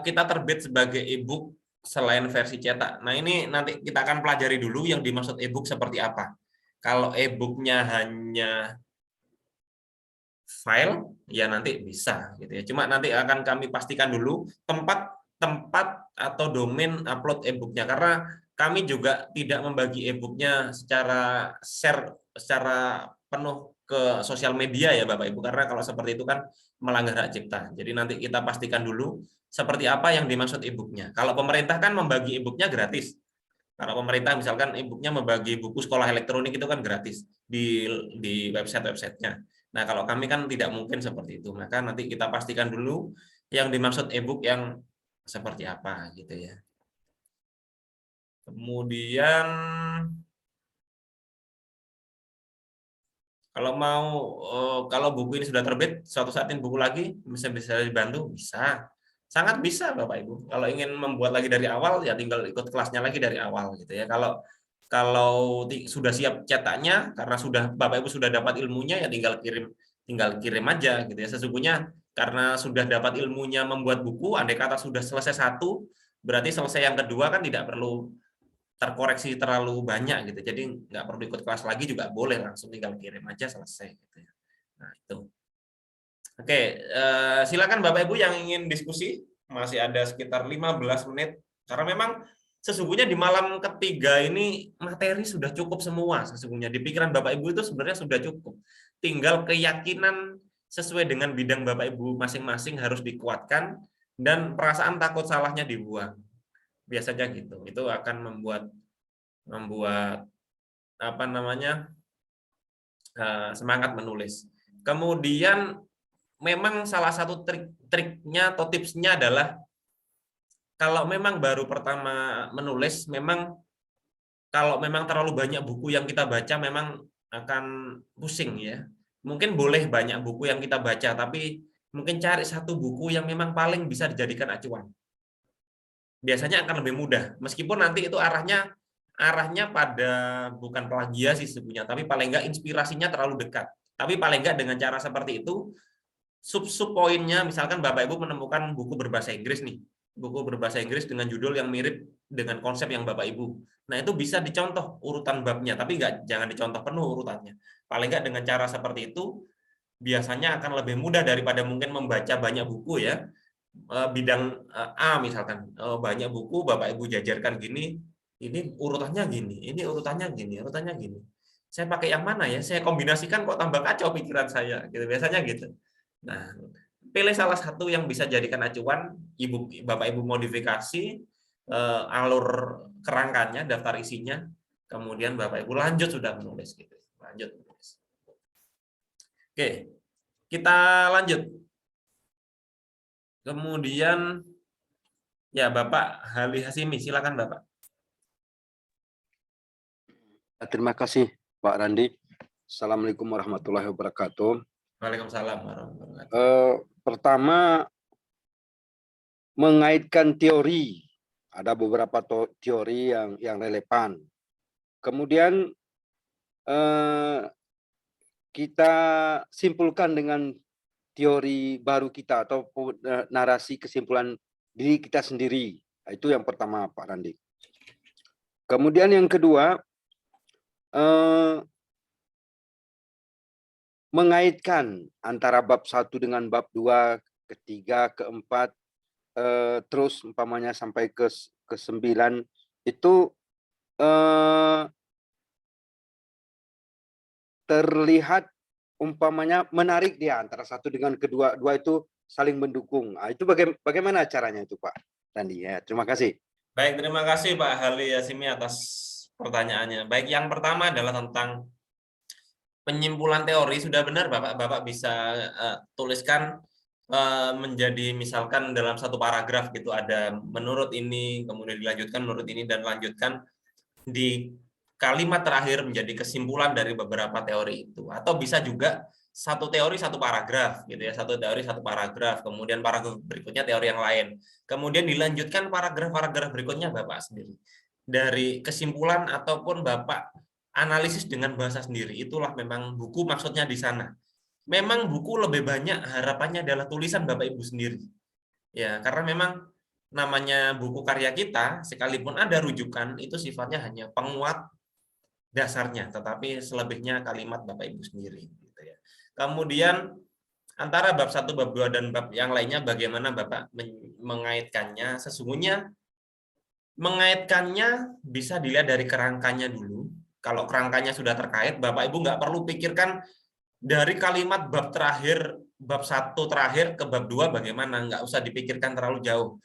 A: kita terbit sebagai e-book selain versi cetak. Nah ini nanti kita akan pelajari dulu yang dimaksud e-book seperti apa. Kalau e-booknya hanya file ya nanti bisa gitu ya. Cuma nanti akan kami pastikan dulu tempat atau domain upload e-booknya, karena kami juga tidak membagi e-booknya secara share secara penuh ke sosial media ya Bapak Ibu, karena kalau seperti itu kan melanggar hak cipta. Jadi nanti kita pastikan dulu seperti apa yang dimaksud e-booknya. Kalau pemerintah kan membagi e-booknya gratis. Kalau pemerintah misalkan e-booknya membagi buku sekolah elektronik itu kan gratis di website-websitenya. Nah, kalau kami kan tidak mungkin seperti itu. Maka nanti kita pastikan dulu yang dimaksud e-book yang seperti apa gitu ya. Kemudian kalau buku ini sudah terbit, suatu saat ini buku lagi bisa dibantu, bisa. Sangat bisa Bapak Ibu. Kalau ingin membuat lagi dari awal ya tinggal ikut kelasnya lagi dari awal gitu ya. Kalau sudah siap cetaknya, karena Bapak Ibu sudah dapat ilmunya ya tinggal kirim aja gitu ya. Sesungguhnya karena sudah dapat ilmunya membuat buku, andai kata sudah selesai 1, berarti selesai yang kedua kan tidak perlu terkoreksi terlalu banyak gitu. Jadi nggak perlu ikut kelas lagi juga boleh, langsung tinggal kirim aja selesai gitu ya. Nah, itu. Oke, silakan Bapak Ibu yang ingin diskusi, masih ada sekitar 15 menit. Karena memang sesungguhnya di malam ketiga ini materi sudah cukup semua sesungguhnya. Di pikiran Bapak Ibu itu sebenarnya sudah cukup. Tinggal keyakinan sesuai dengan bidang Bapak Ibu masing-masing harus dikuatkan dan perasaan takut salahnya dibuang. Biasanya gitu. Itu akan membuat apa namanya? Semangat menulis. Kemudian memang salah satu triknya atau tipsnya adalah kalau memang baru pertama menulis, memang kalau memang terlalu banyak buku yang kita baca memang akan pusing ya. Mungkin boleh banyak buku yang kita baca, tapi mungkin cari satu buku yang memang paling bisa dijadikan acuan. Biasanya akan lebih mudah, meskipun nanti itu arahnya pada bukan plagiasi sesungguhnya, tapi paling enggak inspirasinya terlalu dekat. Tapi paling enggak dengan cara seperti itu, sub poinnya, misalkan Bapak Ibu menemukan buku berbahasa Inggris nih, buku berbahasa Inggris dengan judul yang mirip dengan konsep yang Bapak Ibu. Nah, itu bisa dicontoh urutan babnya, tapi jangan dicontoh penuh urutannya. Paling enggak dengan cara seperti itu, biasanya akan lebih mudah daripada mungkin membaca banyak buku ya. Bidang A misalkan, banyak buku Bapak Ibu jajarkan gini, ini urutannya gini, ini urutannya gini, urutannya gini. Saya pakai yang mana ya? Saya kombinasikan kok tambah kacau pikiran saya, gitu. Biasanya gitu. Nah, pilih salah satu yang bisa jadikan acuan, Bapak Ibu modifikasi alur kerangkanya, daftar isinya, kemudian Bapak Ibu lanjut sudah menulis gitu. Lanjut menulis. Oke, kita lanjut. Kemudian ya Bapak Hali Hasimi, silakan Bapak.
D: Terima kasih Pak Randi. Assalamualaikum warahmatullahi wabarakatuh.
A: Waalaikumsalam warahmatullahi wabarakatuh.
D: Pertama, mengaitkan teori. Ada beberapa teori yang relevan. Kemudian kita simpulkan dengan teori baru kita atau narasi kesimpulan diri kita sendiri. Itu yang pertama Pak Randi. Kemudian yang kedua, mengaitkan antara bab 1 dengan bab 2, ketiga, keempat, terus umpamanya sampai ke 9 itu terlihat umpamanya menarik dia antara satu dengan kedua, dua itu saling mendukung. Nah, itu bagaimana caranya itu Pak Randi? Ya, terima kasih.
A: Baik, terima kasih Pak Hali Hasimi atas pertanyaannya. Baik, yang pertama adalah tentang penyimpulan teori. Sudah benar Bapak bisa tuliskan menjadi misalkan dalam satu paragraf gitu, ada menurut ini, kemudian dilanjutkan menurut ini, dan lanjutkan di kalimat terakhir menjadi kesimpulan dari beberapa teori itu. Atau bisa juga satu teori satu paragraf gitu ya, satu teori satu paragraf, kemudian paragraf berikutnya teori yang lain, kemudian dilanjutkan paragraf-paragraf berikutnya Bapak sendiri dari kesimpulan ataupun Bapak analisis dengan bahasa sendiri. Itulah memang buku maksudnya di sana. Memang buku lebih banyak harapannya adalah tulisan Bapak Ibu sendiri. Ya, karena memang namanya buku karya kita, sekalipun ada rujukan, itu sifatnya hanya penguat dasarnya, tetapi selebihnya kalimat Bapak Ibu sendiri. Gitu ya. Kemudian antara bab 1, bab 2, dan bab yang lainnya bagaimana Bapak mengaitkannya, sesungguhnya mengaitkannya bisa dilihat dari kerangkanya dulu. Kalau kerangkanya sudah terkait, Bapak Ibu nggak perlu pikirkan dari kalimat bab terakhir, bab 1 terakhir ke bab 2 bagaimana, nggak usah dipikirkan terlalu jauh.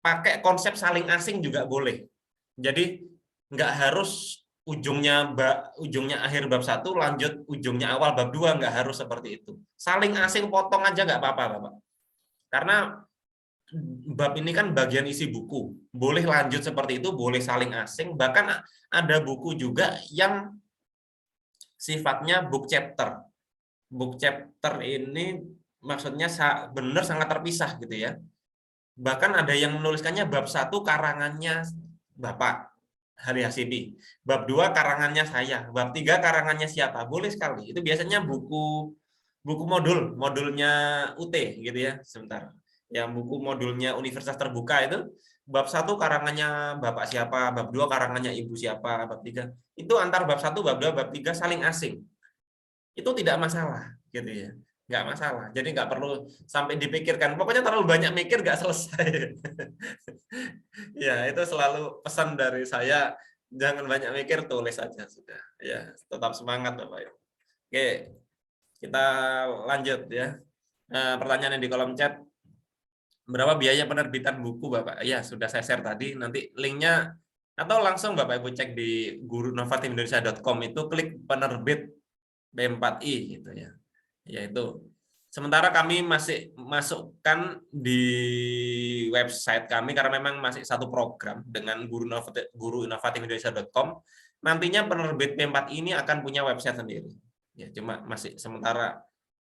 A: Pakai konsep saling asing juga boleh. Jadi nggak harus ujungnya akhir bab 1 lanjut ujungnya awal bab 2, nggak harus seperti itu. Saling asing potong aja nggak apa-apa, Bapak. Karena bab ini kan bagian isi buku, boleh lanjut seperti itu, boleh saling asing, bahkan ada buku juga yang sifatnya book chapter. Book chapter ini maksudnya benar sangat terpisah gitu ya. Bahkan ada yang menuliskannya bab 1 karangannya Bapak Hali Hasimi, bab 2 karangannya saya, bab 3 karangannya siapa, boleh sekali. Itu biasanya buku modulnya UT gitu ya, sebentar. Yang buku modulnya Universitas Terbuka itu bab 1 karangannya Bapak siapa, bab 2 karangannya Ibu siapa, bab 3. Itu antar bab 1, bab 2, bab 3 saling asing. Itu tidak masalah gitu ya. nggak masalah. Jadi nggak perlu sampai dipikirkan. Pokoknya terlalu banyak mikir nggak selesai. Ya, itu selalu pesan dari saya. Jangan banyak mikir, tulis aja sudah. Ya, tetap semangat Bapak Ibu. Oke, kita lanjut ya. Pertanyaan yang di kolom chat. Berapa biaya penerbitan buku Bapak? Ya, sudah saya share tadi. Nanti linknya atau langsung Bapak Ibu cek di guruinovatifindonesia.com itu klik penerbit B4I gitu ya. Yaitu sementara kami masih masukkan di website kami karena memang masih satu program dengan guruinovatifindonesia.com. Nantinya penerbit B4I ini akan punya website sendiri. Ya, cuma masih sementara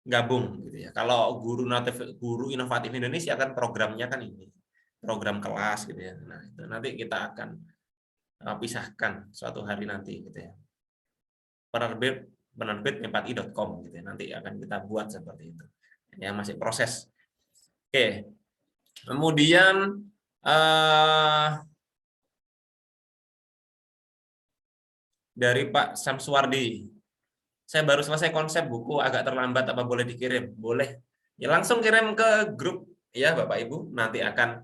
A: gabung gitu ya. Kalau Guru Inovatif Indonesia kan programnya kan ini. Program kelas gitu ya. Nah, itu nanti kita akan pisahkan suatu hari nanti gitu ya. Penerbit b4i.com gitu ya. Nanti akan kita buat seperti itu. Ya, masih proses. Oke. Kemudian dari Pak Samsuwardi. Saya baru selesai konsep buku, agak terlambat, apa boleh dikirim? Boleh. Ya langsung kirim ke grup ya Bapak Ibu. Nanti akan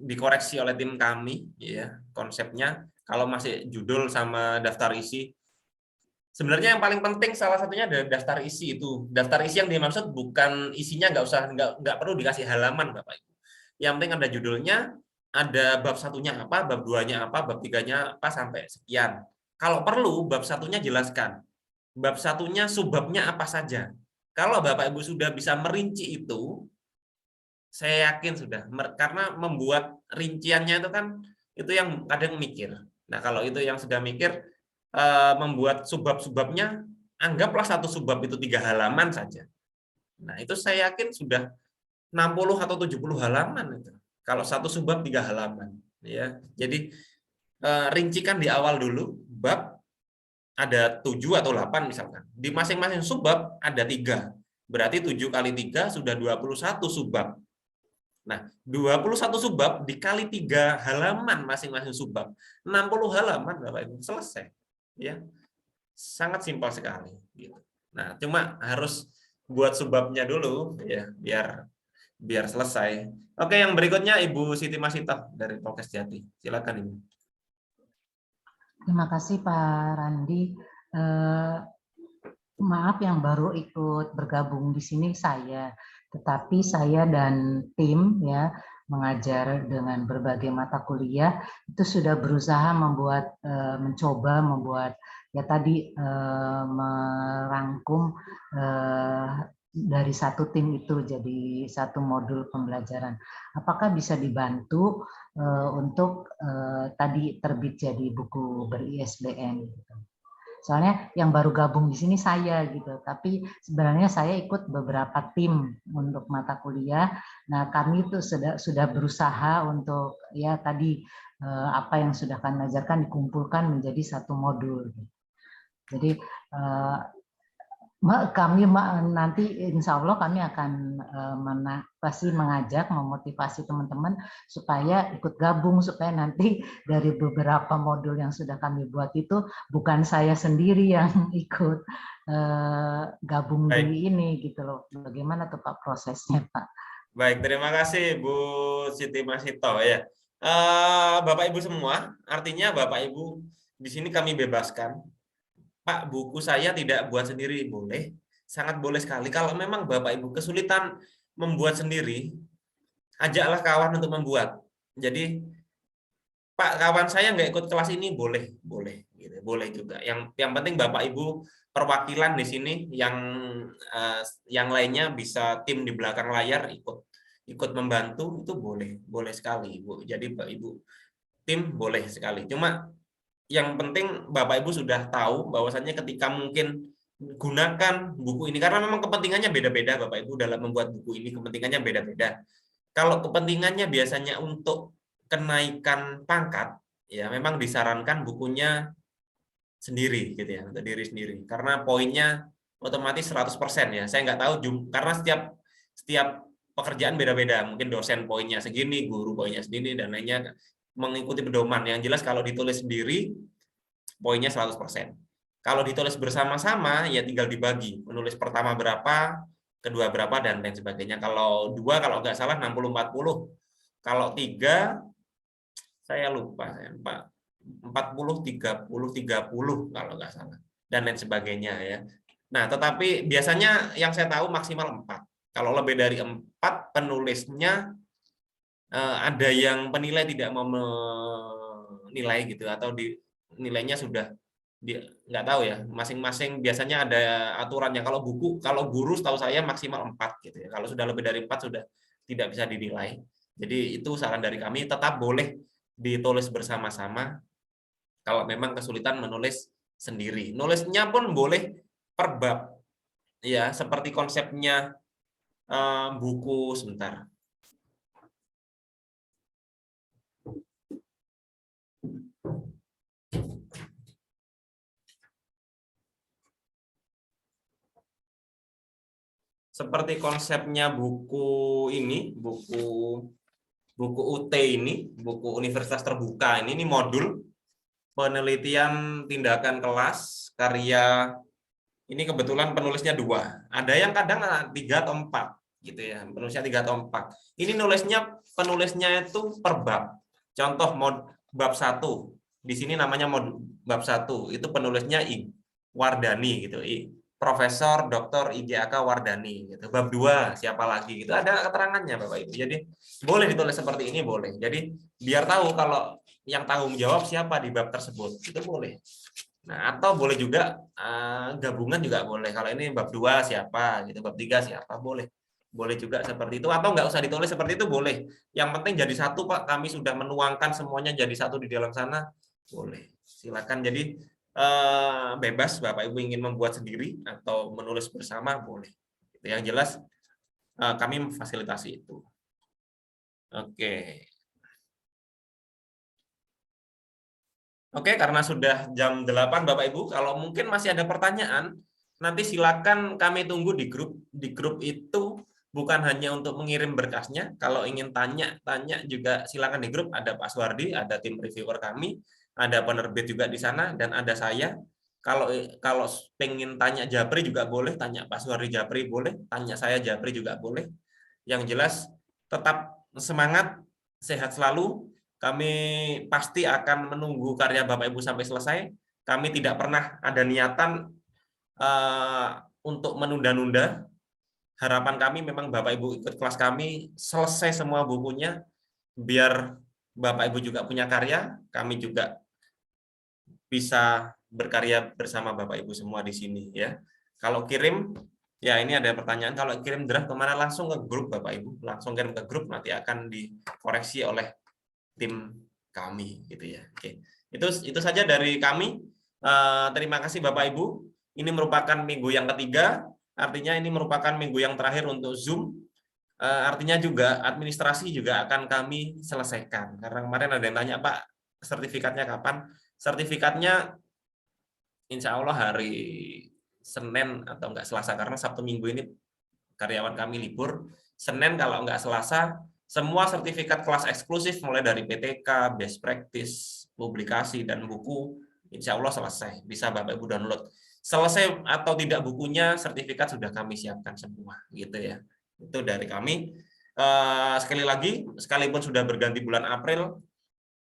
A: dikoreksi oleh tim kami ya konsepnya. Kalau masih judul sama daftar isi. Sebenarnya yang paling penting salah satunya ada daftar isi itu. Daftar isi yang dimaksud bukan isinya nggak perlu dikasih halaman Bapak Ibu. Yang penting ada judulnya, ada bab satunya apa, bab 2-nya apa, bab 3-nya apa sampai sekian. Kalau perlu bab satunya jelaskan. Bab satunya subbabnya apa saja. Kalau Bapak Ibu sudah bisa merinci itu, saya yakin sudah. Karena membuat rinciannya itu kan itu yang kadang mikir. Nah kalau itu yang sudah mikir, membuat subbab-subbabnya, anggaplah satu subbab itu 3 halaman saja. Nah itu saya yakin sudah 60 atau 70 halaman itu. Kalau satu subbab 3 halaman. Ya, jadi rincikan di awal dulu, bab ada 7 atau 8 misalkan. Di masing-masing subbab ada 3. Berarti 7 kali 3 sudah 21 subbab. Nah, 21 subbab dikali 3 halaman masing-masing subbab. 60 halaman Bapak Ibu, selesai. Ya. Sangat simpel sekali gitu. Nah, cuma harus buat subbabnya dulu ya, biar selesai. Oke, yang berikutnya Ibu Siti Masito dari Polkes Jati. Silakan Ibu.
E: Terima kasih Pak Randi. Maaf yang baru ikut bergabung di sini saya, tetapi saya dan tim ya mengajar dengan berbagai mata kuliah itu sudah berusaha mencoba membuat ya tadi merangkum dari satu tim itu jadi satu modul pembelajaran. Apakah bisa dibantu untuk tadi terbit jadi buku ber-ISBN gitu. Soalnya yang baru gabung di sini saya gitu, tapi sebenarnya saya ikut beberapa tim untuk mata kuliah. Nah, kami itu sudah berusaha untuk ya tadi apa yang sudah kami ajarkan dikumpulkan menjadi satu modul. Jadi kami nanti insya Allah kami akan pasti mengajak memotivasi teman-teman supaya ikut gabung, supaya nanti dari beberapa modul yang sudah kami buat itu bukan saya sendiri yang ikut gabung di ini gitu loh. Bagaimana tuh Pak prosesnya Pak?
A: Baik, terima kasih Bu Siti Masito ya. Bapak Ibu semua, artinya Bapak Ibu di sini kami bebaskan. Pak, buku saya tidak buat sendiri, boleh, sangat boleh sekali. Kalau memang Bapak Ibu kesulitan membuat sendiri, ajaklah kawan untuk membuat. Jadi, Pak, kawan saya nggak ikut kelas ini, boleh, gitu, boleh juga. Yang penting Bapak Ibu perwakilan di sini, yang lainnya bisa tim di belakang layar ikut membantu itu boleh sekali, Bu. Jadi Bapak Ibu tim boleh sekali. Cuma yang penting Bapak Ibu sudah tahu bahwasannya ketika mungkin gunakan buku ini, karena memang kepentingannya beda-beda Bapak Ibu dalam membuat buku ini, kepentingannya beda-beda. Kalau kepentingannya biasanya untuk kenaikan pangkat, ya memang disarankan bukunya sendiri gitu ya, untuk diri sendiri. Karena poinnya otomatis 100% ya. Saya nggak tahu karena setiap pekerjaan beda-beda. Mungkin dosen poinnya segini, guru poinnya segini dan lainnya, mengikuti pedoman. Yang jelas kalau ditulis sendiri poinnya 100%. Kalau ditulis bersama-sama, ya tinggal dibagi. Menulis pertama berapa, kedua berapa, dan lain sebagainya. Kalau 2, kalau nggak salah 60-40. Kalau 3, saya lupa. 40-30-30 kalau nggak salah. Dan lain sebagainya ya. Nah, tetapi biasanya yang saya tahu maksimal 4. Kalau lebih dari 4, penulisnya ada yang penilai tidak mau menilai gitu, atau nilainya sudah nggak tahu ya, masing-masing biasanya ada aturannya. Kalau buku, kalau guru setahu saya maksimal 4 gitu ya. Kalau sudah lebih dari 4 sudah tidak bisa dinilai. Jadi itu saran dari kami, tetap boleh ditulis bersama-sama kalau memang kesulitan menulis sendiri. Nulisnya pun boleh per bab ya, seperti konsepnya buku. Sebentar. Seperti konsepnya buku ini, buku UT ini, buku Universitas Terbuka ini modul penelitian tindakan kelas karya. Ini kebetulan penulisnya 2. Ada yang kadang 3 atau 4 gitu ya, penulisnya 3 atau 4. Ini penulisnya itu per bab. Contoh bab 1. Di sini namanya bab 1. Itu penulisnya Wardani gitu. Profesor Dr. IGAK Wardani gitu. Bab 2 siapa lagi gitu, ada keterangannya Bapak Ibu. Jadi boleh ditulis seperti ini, boleh. Jadi biar tahu kalau yang tanggung jawab siapa di bab tersebut, itu boleh. Nah, atau boleh juga gabungan juga boleh. Kalau ini bab 2 siapa gitu, bab 3 siapa, boleh. Boleh juga seperti itu, atau nggak usah ditulis seperti itu, boleh. Yang penting jadi satu, Pak. Kami sudah menuangkan semuanya jadi satu di dalam sana, boleh. Silakan. Jadi bebas Bapak Ibu ingin membuat sendiri atau menulis bersama, boleh. Yang jelas kami memfasilitasi itu. Oke, karena sudah jam 8 Bapak Ibu, kalau mungkin masih ada pertanyaan, nanti silakan kami tunggu di grup. Di grup itu bukan hanya untuk mengirim berkasnya, kalau ingin tanya juga silakan di grup. Ada Pak Suwardi, ada tim reviewer kami, ada penerbit juga di sana, dan ada saya. Kalau pengen tanya Japri juga boleh, tanya Pak Suwardi Japri boleh, tanya saya Japri juga boleh. Yang jelas tetap semangat, sehat selalu. Kami pasti akan menunggu karya Bapak Ibu sampai selesai. Kami tidak pernah ada niatan untuk menunda-nunda. Harapan kami memang Bapak Ibu ikut kelas kami selesai semua bukunya, biar Bapak Ibu juga punya karya, kami juga bisa berkarya bersama Bapak Ibu semua di sini ya. Kalau kirim, ya ini ada pertanyaan, kalau kirim draft kemana? Langsung ke grup Bapak Ibu, langsung kirim ke grup, nanti akan dikoreksi oleh tim kami gitu ya. Oke. Itu saja dari kami. Terima kasih Bapak Ibu. Ini merupakan minggu yang ketiga, artinya ini merupakan minggu yang terakhir untuk Zoom. Artinya juga administrasi juga akan kami selesaikan. Karena kemarin ada yang tanya, Pak, sertifikatnya kapan? Sertifikatnya insya Allah hari Senin atau enggak Selasa, karena Sabtu Minggu ini karyawan kami libur. Senin kalau enggak Selasa, semua sertifikat kelas eksklusif mulai dari PTK, best practice, publikasi, dan buku, insya Allah selesai. Bisa Bapak Ibu download. Selesai atau tidak bukunya, sertifikat sudah kami siapkan semua, gitu ya. Itu dari kami. Sekali lagi, sekalipun sudah berganti bulan April,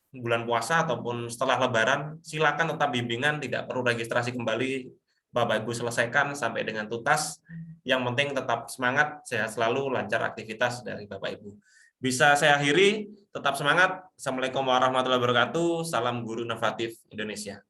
A: bulan puasa ataupun setelah Lebaran, silakan tetap bimbingan, tidak perlu registrasi kembali. Bapak Ibu selesaikan sampai dengan tuntas. Yang penting tetap semangat, sehat selalu, lancar aktivitas dari Bapak Ibu. Bisa saya akhiri, tetap semangat. Assalamualaikum warahmatullahi wabarakatuh. Salam Guru Inovatif Indonesia.